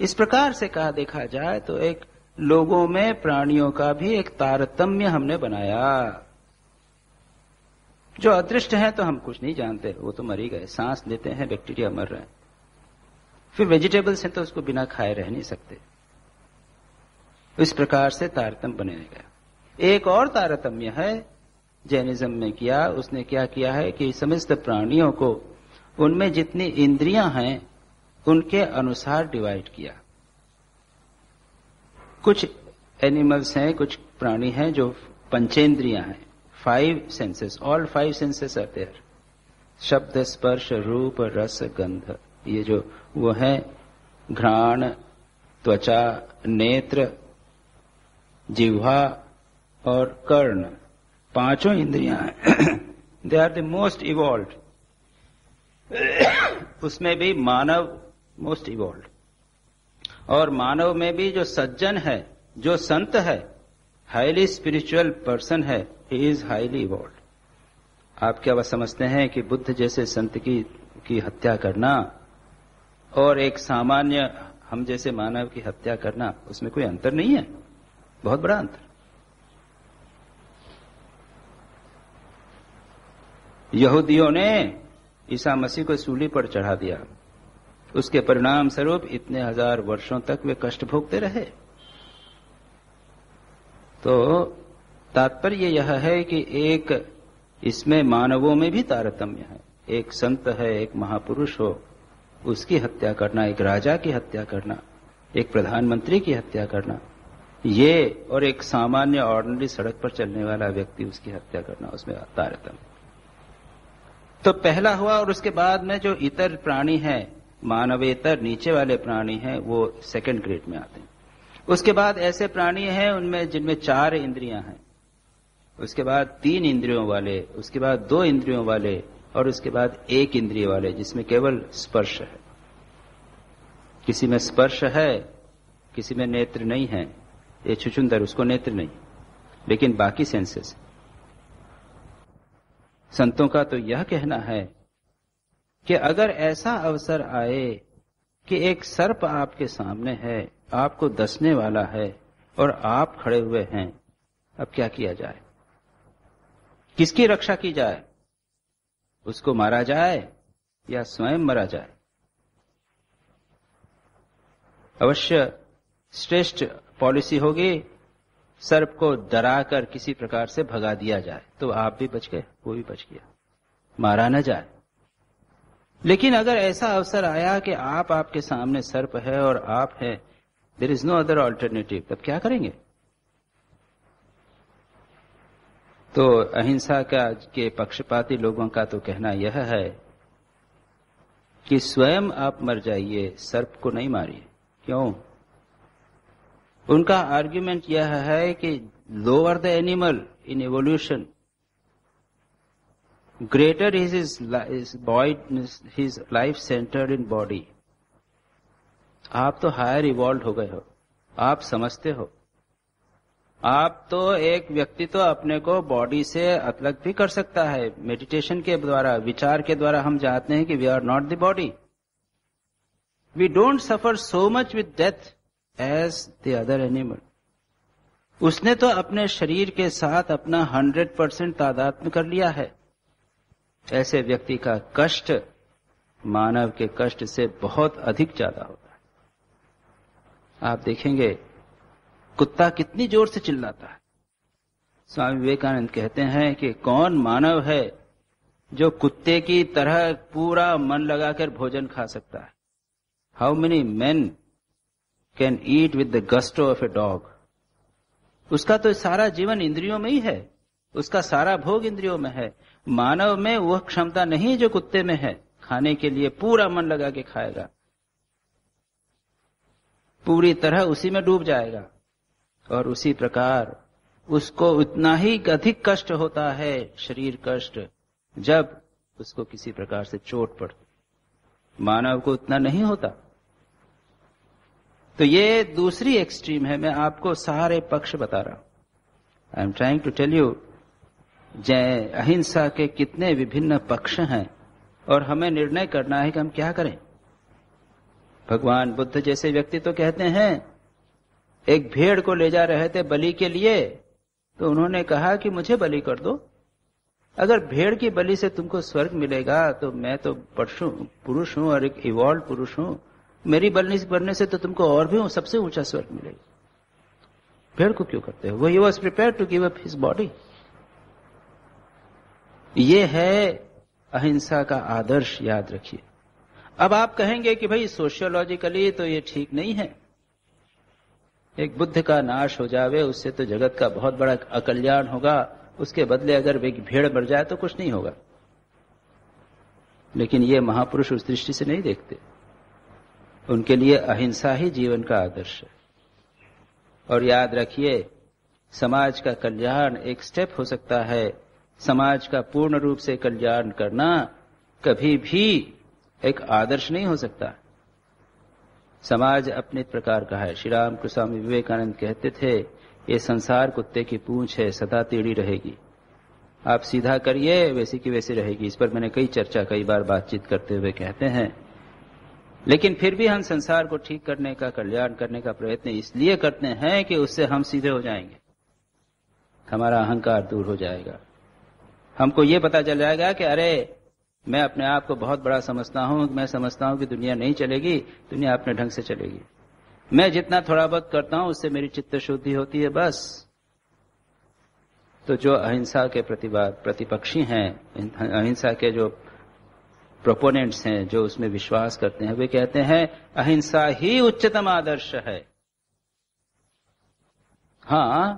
इस प्रकार से कहा देखा जाए तो एक लोगों में प्राणियों का भी एक तारतम्य हमने बनाया। जो अदृष्ट हैं तो हम कुछ नहीं जानते, वो तो मर ही गए, सांस लेते हैं, बैक्टीरिया मर रहे हैं। फिर वेजिटेबल्स हैं तो उसको बिना खाए रह नहीं सकते। इस प्रकार से तारतम्य बने गया। एक और तारतम्य है जैनिज्म में किया, उसने क्या किया है कि समस्त प्राणियों को उनमें जितनी इंद्रियां हैं उनके अनुसार डिवाइड किया। कुछ एनिमल्स हैं, कुछ प्राणी हैं जो पंचेंद्रियां हैं, 5 senses, all 5 senses are there. शब्द, स्पर्श, रूप, रस, गंध, ये जो वो है घ्राण, त्वचा, नेत्र, जिह्वा और कर्ण, पांचों इंद्रियां हैं। They are the most evolved. उसमें भी मानव मोस्ट इवॉल्व्ड, और मानव में भी जो सज्जन है, जो संत है, हाईली स्पिरिचुअल पर्सन है, ही इज हाईली इवॉल्व्ड। आप क्या वह समझते हैं कि बुद्ध जैसे संत की हत्या करना और एक सामान्य हम जैसे मानव की हत्या करना, उसमें कोई अंतर नहीं है? बहुत बड़ा अंतर। यहूदियों ने ईसा मसीह को सूली पर चढ़ा दिया, उसके परिणाम स्वरूप इतने हजार वर्षों तक वे कष्ट भोगते रहे। तो तात्पर्य यह है कि एक इसमें मानवों में भी तारतम्य है। एक संत है, एक महापुरुष हो, उसकी हत्या करना, एक राजा की हत्या करना, एक प्रधानमंत्री की हत्या करना, ये, और एक सामान्य ऑर्डिनरी सड़क पर चलने वाला व्यक्ति उसकी हत्या करना, उसमें तारतम्य। तो पहला हुआ, और उसके बाद में जो इतर प्राणी हैं, मानवेतर नीचे वाले प्राणी हैं, वो सेकंड ग्रेड में आते हैं। उसके बाद ऐसे प्राणी हैं उनमें जिनमें 4 इंद्रियां हैं, उसके बाद 3 इंद्रियों वाले, उसके बाद 2 इंद्रियों वाले, और उसके बाद 1 इंद्रिय वाले जिसमें केवल स्पर्श है। किसी में स्पर्श है, किसी में नेत्र नहीं है, ये छुचुंदर, उसको नेत्र नहीं, लेकिन बाकी सेंसेस। संतों का तो यह कहना है कि अगर ऐसा अवसर आए कि एक सर्प आपके सामने है, आपको डसने वाला है, और आप खड़े हुए हैं, अब क्या किया जाए? किसकी रक्षा की जाए? उसको मारा जाए या स्वयं मरा जाए? अवश्य श्रेष्ठ पॉलिसी होगी सर्प को डराकर किसी प्रकार से भगा दिया जाए, तो आप भी बच गए, वो भी बच गया, मारा न जाए। लेकिन अगर ऐसा अवसर आया कि आपके सामने सर्प है और आप हैं, there is no other alternative, तब क्या करेंगे? तो अहिंसा के पक्षपाती लोगों का तो कहना यह है कि स्वयं आप मर जाइए, सर्प को नहीं मारिए। क्यों? उनका आर्ग्यूमेंट यह है कि lower the animal in evolution, greater is his life centred in body. आप तो हायर इवॉल्व हो गए हो, आप समझते हो। आप तो एक व्यक्ति तो अपने को बॉडी से अलग भी कर सकता है, मेडिटेशन के द्वारा, विचार के द्वारा हम जानते हैं कि we are not the body, we don't suffer so much with death as the other animal. उसने तो अपने शरीर के साथ अपना 100% तादात्म्य कर लिया है। ऐसे व्यक्ति का कष्ट मानव के कष्ट से बहुत अधिक ज्यादा होता है। आप देखेंगे कुत्ता कितनी जोर से चिल्लाता है, स्वामी विवेकानंद कहते हैं कि कौन मानव है जो कुत्ते की तरह पूरा मन लगाकर भोजन खा सकता है? How many main can eat with the gusto of a dog? उसका तो सारा जीवन इंद्रियों में ही है, उसका सारा भोग इंद्रियों में है। मानव में वह क्षमता नहीं जो कुत्ते में है, खाने के लिए पूरा मन लगा के खाएगा, पूरी तरह उसी में डूब जाएगा। और उसी प्रकार उसको उतना ही अधिक कष्ट होता है, शरीर कष्ट, जब उसको किसी प्रकार से चोट पड़ती। मानव को उतना नहीं होता। तो ये दूसरी एक्सट्रीम है। मैं आपको सारे पक्ष बता रहा हूं। I am trying to tell you जय अहिंसा के कितने विभिन्न पक्ष हैं और हमें निर्णय करना है कि हम क्या करें। भगवान बुद्ध जैसे व्यक्ति तो कहते हैं, एक भेड़ को ले जा रहे थे बलि के लिए, तो उन्होंने कहा कि मुझे बलि कर दो। अगर भेड़ की बलि से तुमको स्वर्ग मिलेगा तो मैं तो पुरुष हूं और एक इवॉल्व पुरुष हूं, मेरी बलि बनने से तो तुमको और भी सबसे ऊंचा स्वर्ग मिलेगा। भेड़ को क्यों करते हो? वो he was prepare to give up his body. ये है अहिंसा का आदर्श, याद रखिए। अब आप कहेंगे कि भाई सोशियोलॉजिकली तो ये ठीक नहीं है, एक बुद्ध का नाश हो जावे उससे तो जगत का बहुत बड़ा अकल्याण होगा, उसके बदले अगर एक भेड़ मर जाए तो कुछ नहीं होगा। लेकिन ये महापुरुष उस दृष्टि से नहीं देखते। उनके लिए अहिंसा ही जीवन का आदर्श है। और याद रखिए, समाज का कल्याण एक स्टेप हो सकता है, समाज का पूर्ण रूप से कल्याण करना कभी भी एक आदर्श नहीं हो सकता। समाज अपने प्रकार का है। श्री राम कृष्ण स्वामी विवेकानंद कहते थे, ये संसार कुत्ते की पूंछ है, सदा टेढ़ी रहेगी। आप सीधा करिए, वैसी की वैसी रहेगी। इस पर मैंने कई बार बातचीत करते हुए कहते हैं। लेकिन फिर भी हम संसार को ठीक करने का, कल्याण करने का प्रयत्न इसलिए करते हैं कि उससे हम सीधे हो जाएंगे, हमारा अहंकार दूर हो जाएगा। हमको ये पता चल जाएगा कि अरे मैं अपने आप को बहुत बड़ा समझता हूं, मैं समझता हूं कि दुनिया नहीं चलेगी, दुनिया अपने ढंग से चलेगी। मैं जितना थोड़ा बहुत करता हूं उससे मेरी चित्त शुद्धि होती है, बस। तो जो अहिंसा के प्रतिपक्षी हैं, अहिंसा के जो प्रोपोनेंट्स हैं, जो उसमें विश्वास करते हैं, वे कहते हैं अहिंसा ही उच्चतम आदर्श है। हां,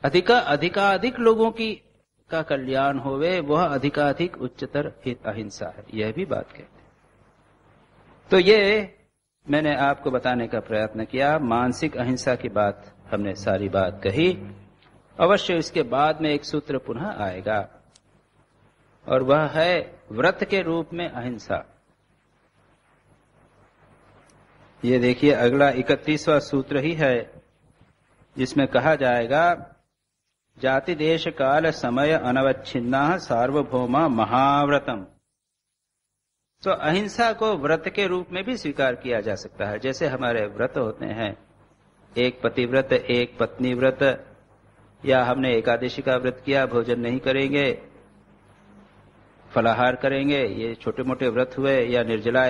अधिकाधिक लोगों का कल्याण होवे, वह अधिकाधिक उच्चतर अहिंसा है, यह भी बात कहते हैं। तो ये मैंने आपको बताने का प्रयत्न किया। मानसिक अहिंसा की बात हमने सारी बात कही। अवश्य इसके बाद में एक सूत्र पुनः आएगा और वह है व्रत के रूप में अहिंसा। ये देखिए, अगला 31वां सूत्र ही है, जिसमें कहा जाएगा जाति देश काल समय अनवच्छिन्ना सार्वभौमा महाव्रतम। तो अहिंसा को व्रत के रूप में भी स्वीकार किया जा सकता है। जैसे हमारे व्रत होते हैं, एक पति व्रत, एक पत्नी व्रत, या हमने एकादशी का व्रत किया, भोजन नहीं करेंगे, फलाहार करेंगे, ये छोटे मोटे व्रत हुए, या निर्जला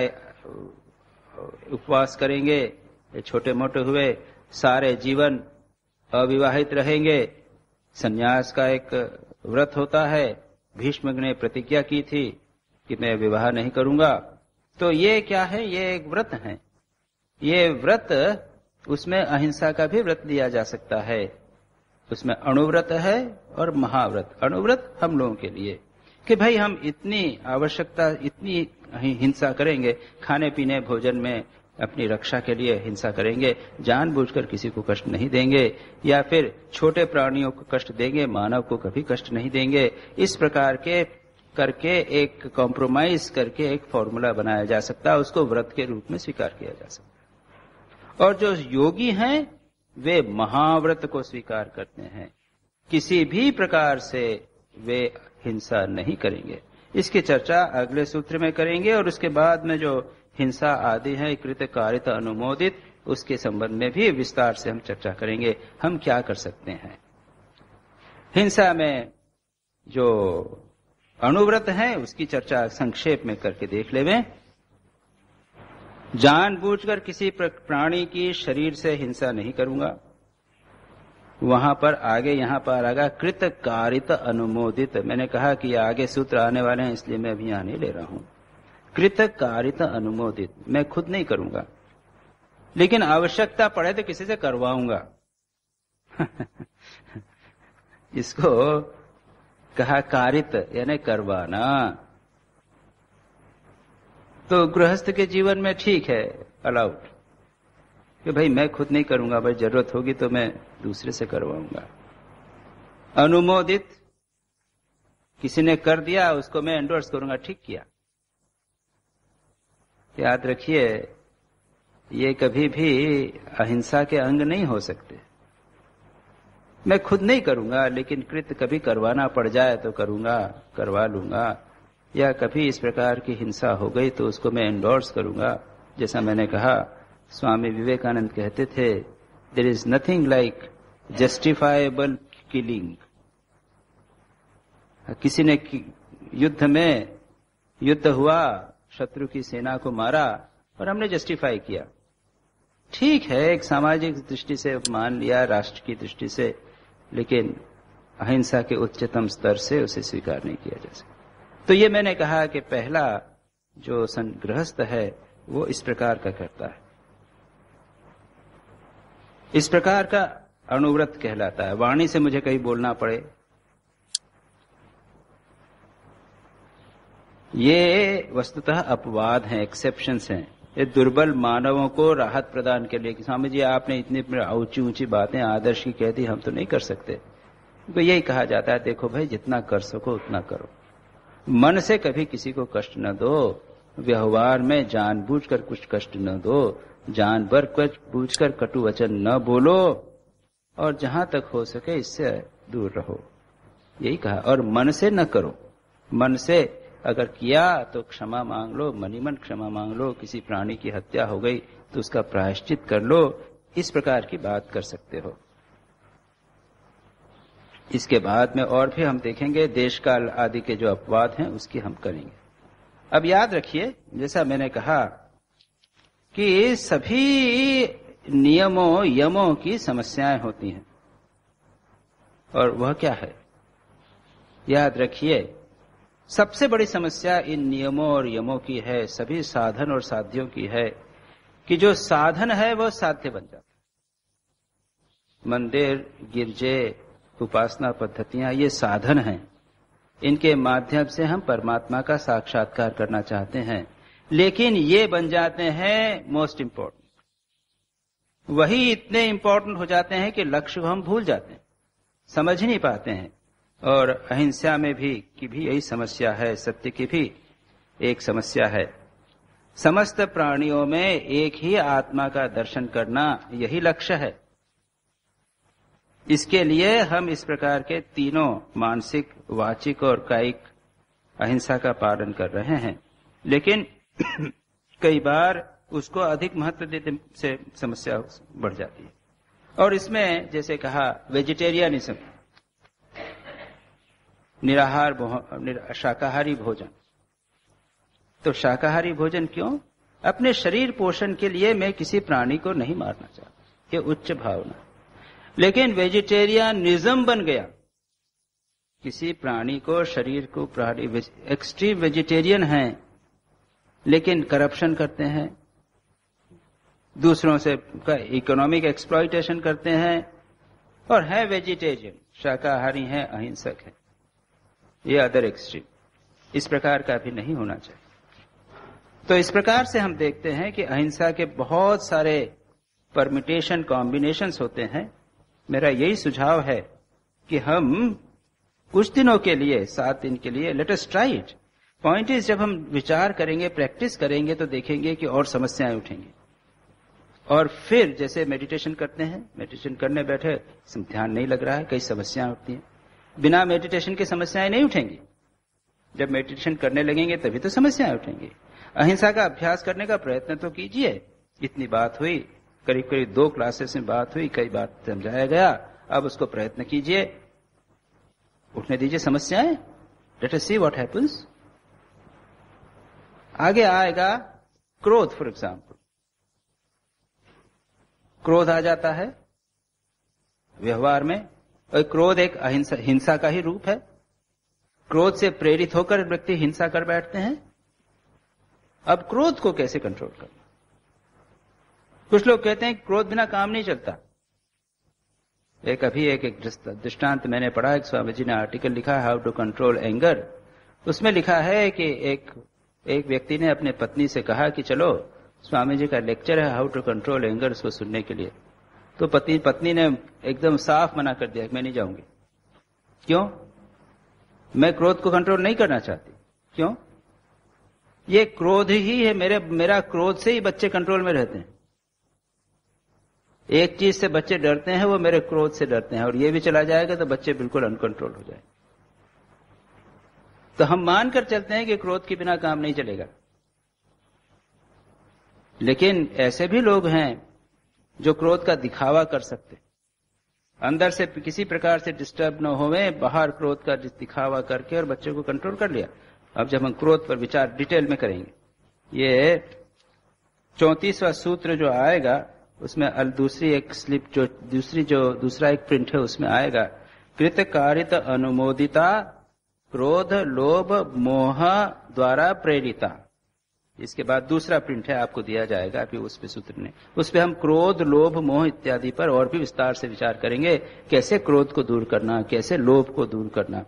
उपवास करेंगे, ये छोटे मोटे हुए। सारे जीवन अविवाहित रहेंगे, संन्यास का एक व्रत होता है। भीष्म ने प्रतिज्ञा की थी कि मैं विवाह नहीं करूंगा। तो ये क्या है? ये एक व्रत है। ये व्रत, उसमें अहिंसा का भी व्रत लिया जा सकता है। उसमें अणुव्रत है और महाव्रत। अणुव्रत हम लोगों के लिए कि भाई हम इतनी हिंसा करेंगे, खाने पीने भोजन में अपनी रक्षा के लिए हिंसा करेंगे, जानबूझकर किसी को कष्ट नहीं देंगे, या फिर छोटे प्राणियों को कष्ट देंगे, मानव को कभी कष्ट नहीं देंगे। इस प्रकार के करके एक कॉम्प्रोमाइज करके एक फॉर्मूला बनाया जा सकता है, उसको व्रत के रूप में स्वीकार किया जा सकता है। और जो योगी हैं वे महाव्रत को स्वीकार करते हैं, किसी भी प्रकार से वे हिंसा नहीं करेंगे। इसकी चर्चा अगले सूत्र में करेंगे और उसके बाद में जो हिंसा आदि है कृत कारित अनुमोदित, उसके संबंध में भी विस्तार से हम चर्चा करेंगे। हम क्या कर सकते हैं हिंसा में? जो अणुव्रत है उसकी चर्चा संक्षेप में करके देख लेवें। जानबूझकर किसी प्राणी की शरीर से हिंसा नहीं करूंगा, वहां पर आगे यहां पर आएगा कृत कारित अनुमोदित। मैंने कहा कि आगे सूत्र आने वाले हैं, इसलिए मैं अभी यहां नहीं ले रहा हूं। कृत कारित अनुमोदित, मैं खुद नहीं करूंगा, लेकिन आवश्यकता पड़े तो किसी से करवाऊंगा। इसको कहा कारित, यानी करवाना। तो गृहस्थ के जीवन में ठीक है, अलाउड, कि भाई मैं खुद नहीं करूंगा, भाई जरूरत होगी तो मैं दूसरे से करवाऊंगा। अनुमोदित, किसी ने कर दिया उसको मैं एंडोर्स करूंगा, ठीक किया। याद रखिए, ये कभी भी अहिंसा के अंग नहीं हो सकते। मैं खुद नहीं करूंगा, लेकिन कृत कभी करवाना पड़ जाए तो करूंगा, करवा लूंगा। या कभी इस प्रकार की हिंसा हो गई तो उसको मैं एंडोर्स करूंगा। जैसा मैंने कहा, स्वामी विवेकानंद कहते थे, there is nothing like justifiable killing. किसी ने युद्ध हुआ, शत्रु की सेना को मारा और हमने जस्टिफाई किया, ठीक है, एक सामाजिक दृष्टि से मान लिया, राष्ट्र की दृष्टि से, लेकिन अहिंसा के उच्चतम स्तर से उसे स्वीकार नहीं किया जा सकता। तो ये मैंने कहा कि पहला जो गृहस्थ है वो इस प्रकार का करता है, इस प्रकार का अणुव्रत कहलाता है। वाणी से मुझे कहीं बोलना पड़े, ये वस्तुतः अपवाद हैं, एक्सेप्शंस हैं। ये दुर्बल मानवों को राहत प्रदान के लिए कि स्वामी जी आपने इतनी ऊंची ऊंची बातें आदर्श की कह दी, हम तो नहीं कर सकते। तो यही कहा जाता है, देखो भाई जितना कर सको उतना करो, मन से कभी किसी को कष्ट न दो, व्यवहार में जानबूझकर कुछ कष्ट न दो, जानबूझकर कटु वचन न बोलो, और जहां तक हो सके इससे दूर रहो, यही कहा। और मन से न करो, मन से अगर किया तो क्षमा मांग लो, मनी मन क्षमा मांग लो। किसी प्राणी की हत्या हो गई तो उसका प्रायश्चित कर लो, इस प्रकार की बात कर सकते हो। इसके बाद में और भी हम देखेंगे, देश काल आदि के जो अपवाद हैं उसकी हम करेंगे। अब याद रखिए, जैसा मैंने कहा कि सभी नियमों यमों की समस्याएं होती हैं, और वह क्या है? याद रखिए, सबसे बड़ी समस्या इन नियमों और यमों की है, सभी साधन और साध्यों की है, कि जो साधन है वो साध्य बन जाता है। मंदिर, गिरजे, उपासना पद्धतियां ये साधन हैं, इनके माध्यम से हम परमात्मा का साक्षात्कार करना चाहते हैं, लेकिन ये बन जाते हैं मोस्ट इंपॉर्टेंट। वही इतने इंपॉर्टेंट हो जाते हैं कि लक्ष्य को हम भूल जाते हैं, समझ ही नहीं पाते हैं। और अहिंसा में भी यही समस्या है, सत्य की भी एक समस्या है। समस्त प्राणियों में एक ही आत्मा का दर्शन करना यही लक्ष्य है। इसके लिए हम इस प्रकार के तीनों मानसिक, वाचिक और कायिक अहिंसा का पालन कर रहे हैं, लेकिन कई बार उसको अधिक महत्व देने से समस्या बढ़ जाती है। और इसमें जैसे कहा वेजिटेरियनिज्म, शाकाहारी भोजन। तो शाकाहारी भोजन क्यों? अपने शरीर पोषण के लिए मैं किसी प्राणी को नहीं मारना चाहता, ये उच्च भावना। लेकिन वेजिटेरियनिज्म बन गया, किसी प्राणी को, शरीर को, प्राणी एक्सट्रीम वेजिटेरियन हैं, लेकिन करप्शन करते हैं, दूसरों से इकोनॉमिक एक्सप्लॉइटेशन करते हैं, और है वेजिटेरियन, शाकाहारी हैं, अहिंसक हैं। ये अदर एक्सट्रीम, इस प्रकार का भी नहीं होना चाहिए। तो इस प्रकार से हम देखते हैं कि अहिंसा के बहुत सारे परमिटेशन, कॉम्बिनेशंस होते हैं। मेरा यही सुझाव है कि हम कुछ दिनों के लिए, 7 दिन के लिए, let us try it. Point is, जब हम विचार करेंगे, प्रैक्टिस करेंगे, तो देखेंगे कि और समस्याएं उठेंगी। और फिर जैसे मेडिटेशन करते हैं, मेडिटेशन करने बैठे, ध्यान नहीं लग रहा है, कई समस्याएं उठती हैं। बिना मेडिटेशन की समस्याएं नहीं उठेंगी, जब मेडिटेशन करने लगेंगे तभी तो समस्याएं उठेंगी। अहिंसा का अभ्यास करने का प्रयत्न तो कीजिए। इतनी बात हुई, करीब करीब 2 क्लासेस में बात हुई, कई बार समझाया गया, अब उसको प्रयत्न कीजिए, उठने दीजिए समस्याएं, let us see what happens. आगे आएगा क्रोध, फॉर एग्जाम्पल। क्रोध आ जाता है, व्यवहार में। और क्रोध एक हिंसा का ही रूप है। क्रोध से प्रेरित होकर व्यक्ति हिंसा कर बैठते हैं। अब क्रोध को कैसे कंट्रोल करना? कुछ लोग कहते हैं क्रोध बिना काम नहीं चलता। एक दृष्टांत मैंने पढ़ा, एक स्वामी जी ने आर्टिकल लिखा है, हाउ टू कंट्रोल एंगर। उसमें लिखा है कि एक व्यक्ति ने अपने पत्नी से कहा कि चलो स्वामी जी का लेक्चर है हाउ टू कंट्रोल एंगर, उसको सुनने के लिए। तो पत्नी ने एकदम साफ मना कर दिया, मैं नहीं जाऊंगी। क्यों? मैं क्रोध को कंट्रोल नहीं करना चाहती। क्यों? ये क्रोध ही है, मेरा क्रोध से ही बच्चे कंट्रोल में रहते हैं। एक चीज से बच्चे डरते हैं, वो मेरे क्रोध से डरते हैं, और ये भी चला जाएगा तो बच्चे बिल्कुल अनकंट्रोल हो जाएंगे। तो हम मानकर चलते हैं कि क्रोध के बिना काम नहीं चलेगा। लेकिन ऐसे भी लोग हैं जो क्रोध का दिखावा कर सकते, अंदर से किसी प्रकार से डिस्टर्ब न होवे, बाहर क्रोध का दिखावा करके और बच्चे को कंट्रोल कर लिया। अब जब हम क्रोध पर विचार डिटेल में करेंगे, ये 34वां सूत्र जो आएगा उसमें दूसरी एक स्लिप दूसरा एक प्रिंट है, उसमें आएगा कृतकारित अनुमोदिता क्रोध लोभ मोह द्वारा प्रेरिता। इसके बाद दूसरा प्रिंट है, आपको दिया जाएगा अभी उस पे सूत्र ने। उस पे हम क्रोध लोभ मोह इत्यादि पर और भी विस्तार से विचार करेंगे, कैसे क्रोध को दूर करना, कैसे लोभ को दूर करना।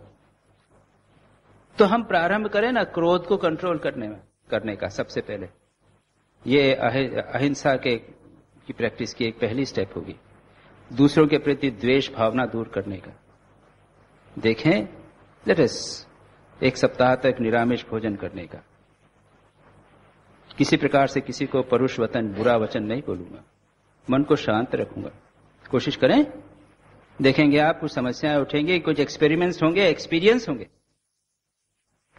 तो हम प्रारंभ करें ना क्रोध को कंट्रोल करने का। सबसे पहले ये अहिंसा की प्रैक्टिस की एक पहली स्टेप होगी। दूसरों के प्रति द्वेष भावना दूर करने का। देखें, लेट अस एक सप्ताह तक निरामिष भोजन करने का। किसी प्रकार से किसी को परुष वचन बुरा वचन नहीं बोलूंगा, मन को शांत रखूंगा। कोशिश करें, देखेंगे आप कुछ समस्याएं उठेंगी, कुछ एक्सपेरिमेंट्स होंगे, एक्सपीरियंस होंगे,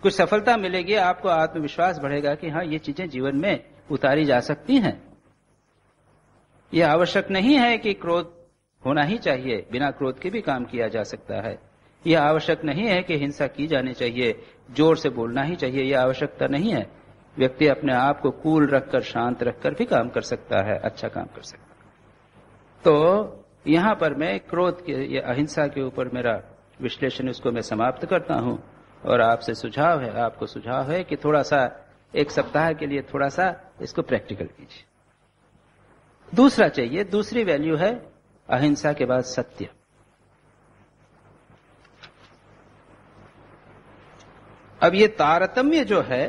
कुछ सफलता मिलेगी, आपको आत्मविश्वास बढ़ेगा कि हाँ ये चीजें जीवन में उतारी जा सकती हैं। यह आवश्यक नहीं है कि क्रोध होना ही चाहिए, बिना क्रोध के भी काम किया जा सकता है। यह आवश्यक नहीं है कि हिंसा की जानी चाहिए, जोर से बोलना ही चाहिए, यह आवश्यकता नहीं है। व्यक्ति अपने आप को कूल रखकर शांत रखकर भी काम कर सकता है, अच्छा काम कर सकता है। तो यहां पर मैं क्रोध के ये अहिंसा के ऊपर मेरा विश्लेषण इसको मैं समाप्त करता हूं, और आपको सुझाव है कि थोड़ा सा एक सप्ताह के लिए थोड़ा सा इसको प्रैक्टिकल कीजिए। दूसरा चाहिए, दूसरी वैल्यू है अहिंसा के बाद सत्य। अब ये तारतम्य जो है,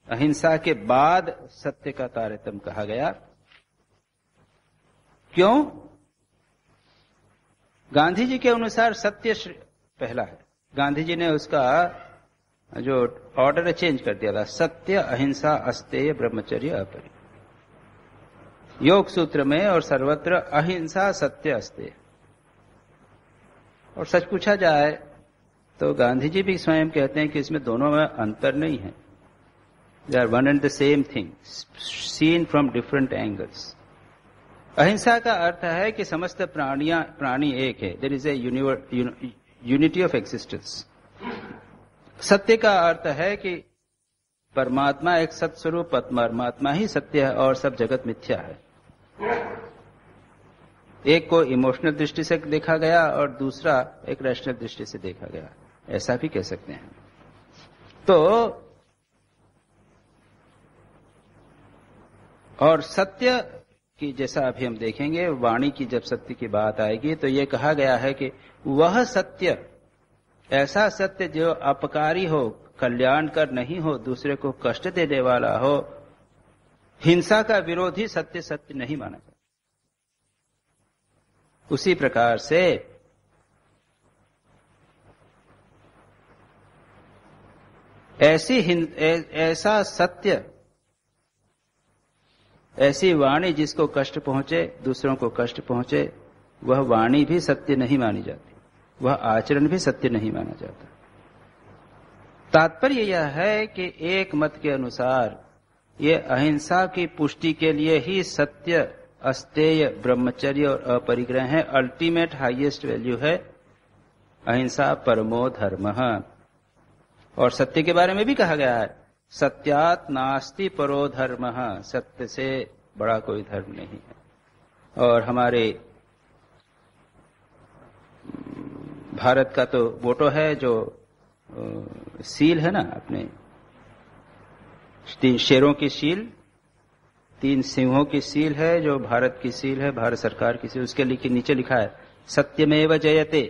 अहिंसा के बाद सत्य का तारतम्य कहा गया। क्यों? गांधी जी के अनुसार सत्य पहला है। गांधी जी ने उसका जो ऑर्डर चेंज कर दिया था, सत्य अहिंसा अस्तेय ब्रह्मचर्य अपरि। योग सूत्र में और सर्वत्र अहिंसा सत्य अस्तेय। और सच पूछा जाए तो गांधी जी भी स्वयं कहते हैं कि इसमें दोनों में अंतर नहीं है। They are one and the same thing seen from different angles. अहिंसा का अर्थ है कि समस्त प्राणी एक है, there is a unity of existence. सत्य का अर्थ है कि परमात्मा एक सत्स्वरूप परमात्मा ही सत्य है और सब जगत मिथ्या है। एक को इमोशनल दृष्टि से देखा गया और दूसरा एक रैशनल दृष्टि से देखा गया, ऐसा भी कह सकते हैं। तो और सत्य की जैसा अभी हम देखेंगे, वाणी की जब सत्य की बात आएगी तो यह कहा गया है कि वह सत्य, ऐसा सत्य जो अपकारी हो, कल्याणकर नहीं हो, दूसरे को कष्ट देने वाला हो, हिंसा का विरोधी सत्य सत्य नहीं माना जाता। उसी प्रकार से ऐसा सत्य, ऐसी वाणी जिसको कष्ट पहुंचे, दूसरों को कष्ट पहुंचे, वह वाणी भी सत्य नहीं मानी जाती, वह आचरण भी सत्य नहीं माना जाता। तात्पर्य यह है कि एक मत के अनुसार ये अहिंसा की पुष्टि के लिए ही सत्य, अस्तेय, ब्रह्मचर्य और अपरिग्रह है। अल्टीमेट हाईएस्ट वैल्यू है अहिंसा परमो धर्मः। और सत्य के बारे में भी कहा गया है, सत्यात् नास्ति परो धर्मः, सत्य से बड़ा कोई धर्म नहीं है। और हमारे भारत का तो वोटो है, जो सील है ना, अपने 3 शेरों की सील, 3 सिंहों की सील है, जो भारत की सील है, भारत सरकार की सील। उसके नीचे लिखा है सत्यमेव जयते,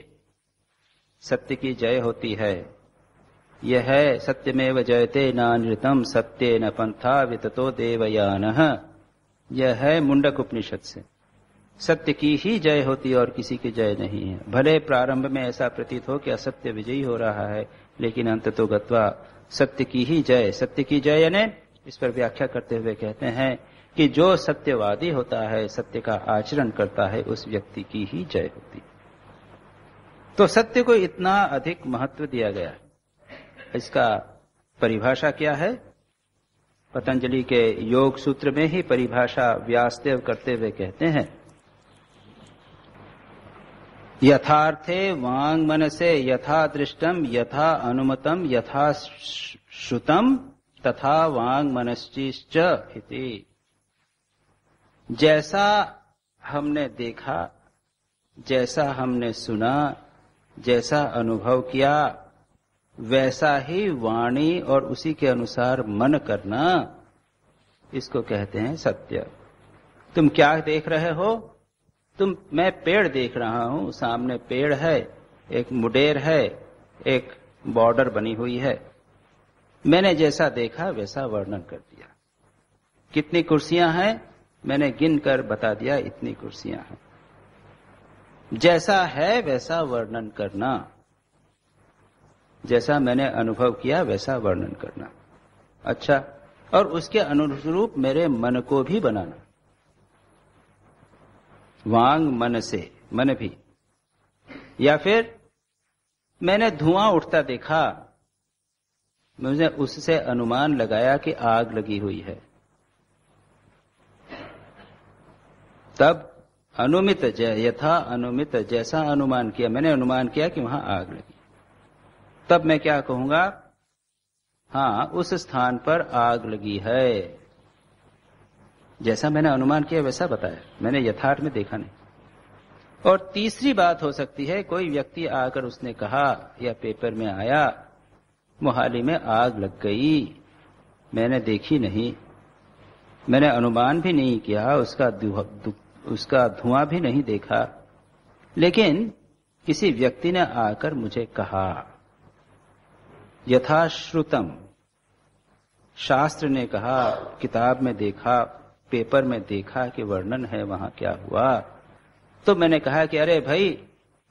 सत्य की जय होती है। यह है सत्यमेव जयते नानृतम सत्ये न पंथा विततो देवयानः। यह है मुंडक उपनिषद से। सत्य की ही जय होती है और किसी की जय नहीं है। भले प्रारंभ में ऐसा प्रतीत हो कि असत्य विजयी हो रहा है, लेकिन अंततो गत्वा सत्य की ही जय। सत्य की जय यानी, इस पर व्याख्या करते हुए कहते हैं कि जो सत्यवादी होता है, सत्य का आचरण करता है, उस व्यक्ति की ही जय होती है। तो सत्य को इतना अधिक महत्व दिया गया है। इसका परिभाषा क्या है? पतंजलि के योग सूत्र में ही परिभाषा व्यासदेव करते हुए कहते हैं, यथार्थे वांग मनसे यथा दृष्टम यथा अनुमतम यथा श्रुतम तथा वांग मनश्चिश्च इति। जैसा हमने देखा, जैसा हमने सुना, जैसा अनुभव किया, वैसा ही वाणी और उसी के अनुसार मन करना, इसको कहते हैं सत्य। तुम क्या देख रहे हो? मैं पेड़ देख रहा हूं, सामने पेड़ है, एक मुडेर है, एक बॉर्डर बनी हुई है। मैंने जैसा देखा वैसा वर्णन कर दिया। कितनी कुर्सियां हैं? मैंने गिनकर बता दिया, इतनी कुर्सियां हैं। जैसा है वैसा वर्णन करना, जैसा मैंने अनुभव किया वैसा वर्णन करना। अच्छा, और उसके अनुरूप मेरे मन को भी बनाना। वांग मन से, मन भी। या फिर मैंने धुआं उठता देखा, मुझे उससे अनुमान लगाया कि आग लगी हुई है, तब अनुमित यथा अनुमित, जैसा अनुमान किया, मैंने अनुमान किया कि वहां आग लगी, तब मैं क्या कहूंगा? हां, उस स्थान पर आग लगी है। जैसा मैंने अनुमान किया वैसा बताया, मैंने यथार्थ में देखा नहीं। और तीसरी बात हो सकती है, कोई व्यक्ति आकर उसने कहा, या पेपर में आया, मोहाली में आग लग गई, मैंने देखी नहीं, मैंने अनुमान भी नहीं किया, उसका धुआं भी नहीं देखा, लेकिन किसी व्यक्ति ने आकर मुझे कहा, यथाश्रुतम, शास्त्र ने कहा, किताब में देखा, पेपर में देखा कि वर्णन है, वहां क्या हुआ, तो मैंने कहा कि अरे भाई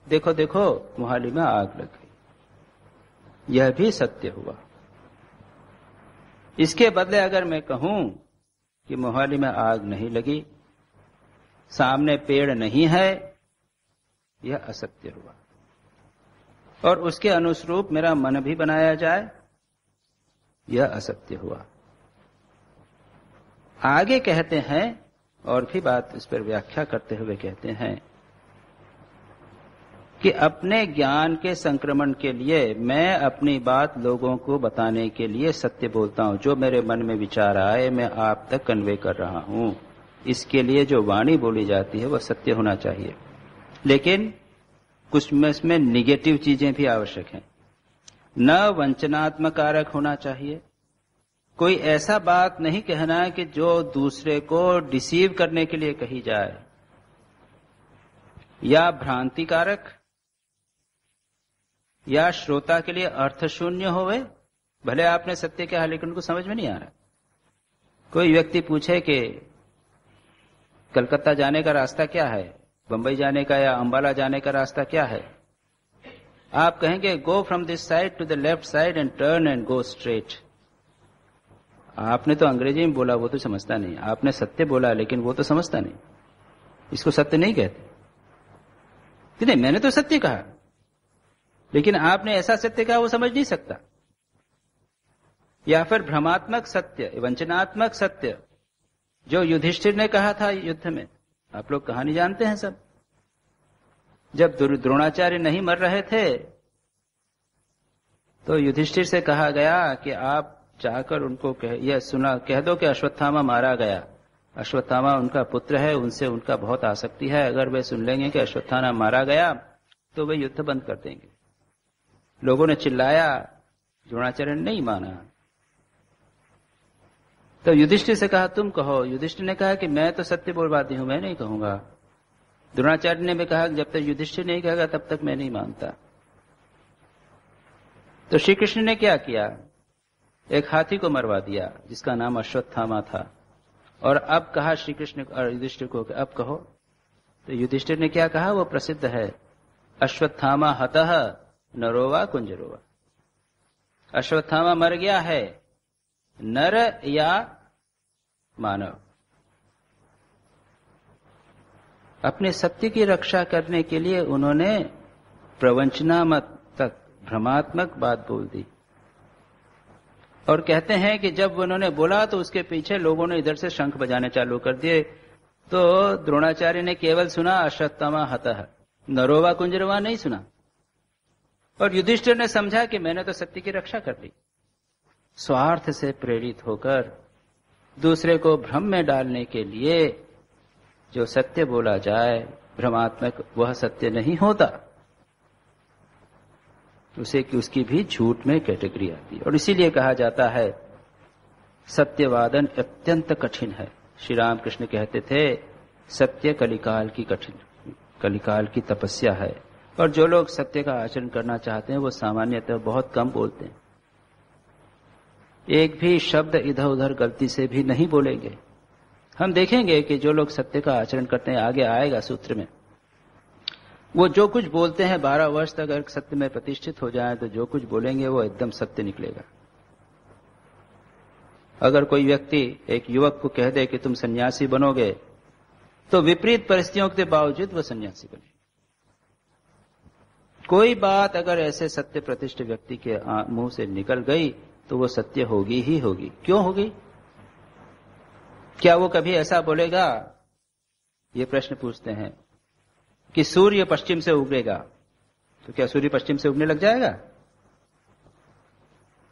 देखो देखो, मोहाली में आग लग गई। यह भी सत्य हुआ। इसके बदले अगर मैं कहूं कि मोहाली में आग नहीं लगी, सामने पेड़ नहीं है, यह असत्य हुआ। और उसके अनुरूप मेरा मन भी बनाया जाए, यह असत्य हुआ। आगे कहते हैं, और भी बात इस पर व्याख्या करते हुए कहते हैं कि अपने ज्ञान के संक्रमण के लिए मैं अपनी बात लोगों को बताने के लिए सत्य बोलता हूं। जो मेरे मन में विचार आए मैं आप तक कन्वे कर रहा हूं। इसके लिए जो वाणी बोली जाती है वह सत्य होना चाहिए, लेकिन कुछ में इसमें निगेटिव चीजें भी आवश्यक हैं। न वंचनात्मक कारक होना चाहिए। कोई ऐसा बात नहीं कहना कि जो दूसरे को डिसीव करने के लिए कही जाए, या भ्रांतिकारक, या श्रोता के लिए अर्थ शून्य होवे। भले आपने सत्य कहा लेकिन उनको समझ में नहीं आ रहा। कोई व्यक्ति पूछे कि कलकत्ता जाने का रास्ता क्या है, बंबई जाने का या अंबाला जाने का रास्ता क्या है, आप कहेंगे go from this side to the left side and turn and go straight. आपने तो अंग्रेजी में बोला, वो तो समझता नहीं। आपने सत्य बोला लेकिन वो तो समझता नहीं। इसको सत्य नहीं कहते। कि नहीं, मैंने तो सत्य कहा, लेकिन आपने ऐसा सत्य कहा वो समझ नहीं सकता। या फिर भ्रमात्मक सत्य, वंचनात्मक सत्य, जो युधिष्ठिर ने कहा था युद्ध में। आप लोग कहानी जानते हैं सब। जब द्रोणाचार्य नहीं मर रहे थे तो युधिष्ठिर से कहा गया कि आप जाकर उनको कह दो कि अश्वत्थामा मारा गया। अश्वत्थामा उनका पुत्र है, उनसे उनका बहुत आसक्ति है। अगर वे सुन लेंगे कि अश्वत्थामा मारा गया तो वे युद्ध बंद कर देंगे। लोगों ने चिल्लाया, द्रोणाचार्य ने नहीं माना। तो युधिष्ठिर से कहा तुम कहो। युधिष्ठिर ने कहा कि मैं तो सत्य बोलवादी हूं, मैं नहीं कहूंगा। द्रोणाचार्य ने भी कहा जब तक युधिष्ठिर नहीं कहेगा तब तक मैं नहीं मानता। तो श्री कृष्ण ने क्या किया, एक हाथी को मरवा दिया जिसका नाम अश्वत्थामा था, और अब कहा श्री कृष्ण और युधिष्ठिर को अब कहो। तो युधिष्ठिर ने क्या कहा, वो प्रसिद्ध है, अश्वत्थामा हतः नरोवा कुंजरोवा। अश्वत्थामा मर गया है, नर या मानव। अपने सत्य की रक्षा करने के लिए उन्होंने प्रवंचनात्मक भ्रमात्मक बात बोल दी। और कहते हैं कि जब उन्होंने बोला तो उसके पीछे लोगों ने इधर से शंख बजाने चालू कर दिए। तो द्रोणाचार्य ने केवल सुना अश्वत्थामा हतः, नरोवा कुंजरोवा नहीं सुना। और युधिष्ठिर ने समझा कि मैंने तो सत्य की रक्षा कर ली। स्वार्थ से प्रेरित होकर दूसरे को भ्रम में डालने के लिए जो सत्य बोला जाए भ्रमात्मक, वह सत्य नहीं होता, उसे कि उसकी भी झूठ में कैटेगरी आती है। और इसीलिए कहा जाता है सत्यवादन अत्यंत कठिन है। श्री राम कृष्ण कहते थे सत्य कलिकाल की तपस्या है। और जो लोग सत्य का आचरण करना चाहते हैं वो सामान्यतः बहुत कम बोलते हैं, एक भी शब्द इधर उधर गलती से भी नहीं बोलेंगे। हम देखेंगे कि जो लोग सत्य का आचरण करते हैं, आगे आएगा सूत्र में, वो जो कुछ बोलते हैं 12 वर्ष तक अगर सत्य में प्रतिष्ठित हो जाए तो जो कुछ बोलेंगे वो एकदम सत्य निकलेगा। अगर कोई व्यक्ति एक युवक को कह दे कि तुम सन्यासी बनोगे, तो विपरीत परिस्थितियों के बावजूद वो सन्यासी बने। कोई बात अगर ऐसे सत्य प्रतिष्ठित व्यक्ति के मुंह से निकल गई तो वो सत्य होगी ही होगी। क्यों होगी? क्या वो कभी ऐसा बोलेगा, ये प्रश्न पूछते हैं, कि सूर्य पश्चिम से उगेगा, तो क्या सूर्य पश्चिम से उगने लग जाएगा?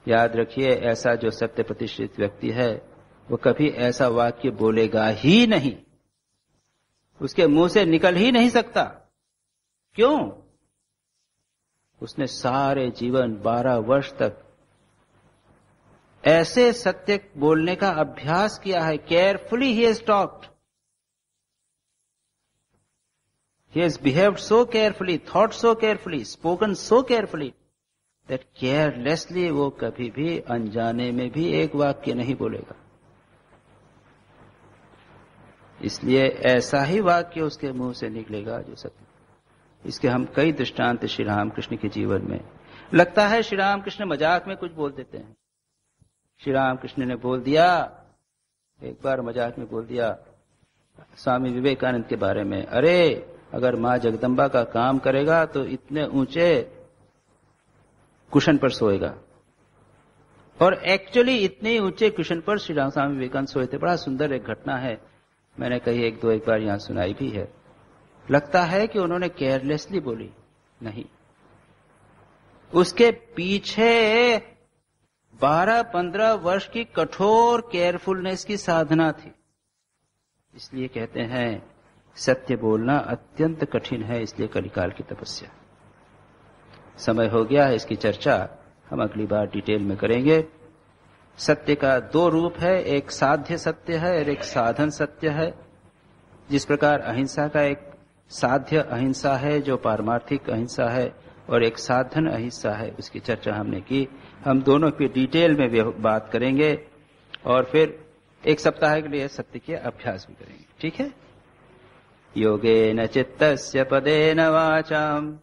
याद रखिए, ऐसा जो सत्य प्रतिष्ठित व्यक्ति है वो कभी ऐसा वाक्य बोलेगा ही नहीं, उसके मुंह से निकल ही नहीं सकता। क्यों? उसने सारे जीवन 12 वर्ष तक ऐसे सत्य बोलने का अभ्यास किया है। Carefully he has talked, he has behaved so carefully, thought so carefully, spoken so carefully that carelessly वो कभी भी अनजाने में भी एक वाक्य नहीं बोलेगा। इसलिए ऐसा ही वाक्य उसके मुंह से निकलेगा जो सत्य। इसके हम कई दृष्टांत श्री रामकृष्ण के जीवन में, लगता है श्री रामकृष्ण मजाक में कुछ बोल देते हैं। श्री रामकृष्ण ने बोल दिया, एक बार मजाक में बोल दिया स्वामी विवेकानंद के बारे में, अरे अगर मां जगदम्बा का काम करेगा तो इतने ऊंचे कुशन पर सोएगा। और एक्चुअली इतने ऊंचे कुशन पर श्री राम स्वामी विवेकानंद सोए थे। बड़ा सुंदर एक घटना है, मैंने कही एक बार यहां सुनाई भी है। लगता है कि उन्होंने केयरलेसली बोली, नहीं, उसके पीछे 12-15 वर्ष की कठोर केयरफुलनेस की साधना थी। इसलिए कहते हैं सत्य बोलना अत्यंत कठिन है, इसलिए कलिकाल की तपस्या। समय हो गया है, इसकी चर्चा हम अगली बार डिटेल में करेंगे। सत्य का 2 रूप है, एक साध्य सत्य है और एक साधन सत्य है। जिस प्रकार अहिंसा का एक साध्य अहिंसा है जो पारमार्थिक अहिंसा है, और एक साधन अहिंसा है, उसकी चर्चा हमने की। हम दोनों की डिटेल में बात करेंगे और फिर एक सप्ताह के लिए सत्य के अभ्यास भी करेंगे। ठीक है? योगेन चित्तस्य पदेन वाचाम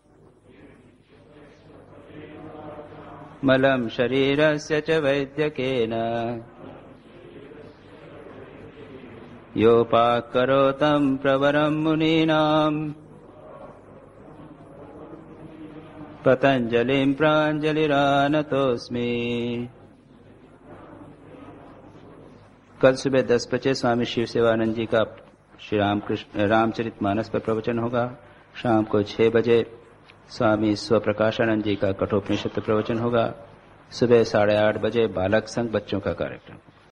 मलं शरीरस्य च वैद्यकेन योपाकरोतं प्रवरं मुनीनां पतंजलिं प्रांजलिरानतोस्मि। कल सुबह 10 बजे स्वामी शिव सेवानंद जी का श्री रामचरितमानस पर प्रवचन होगा। शाम को 6 बजे स्वामी स्वप्रकाशानंद जी का कठोपनिषद पर प्रवचन होगा। सुबह 8:30 बजे बालक संघ बच्चों का कार्यक्रम।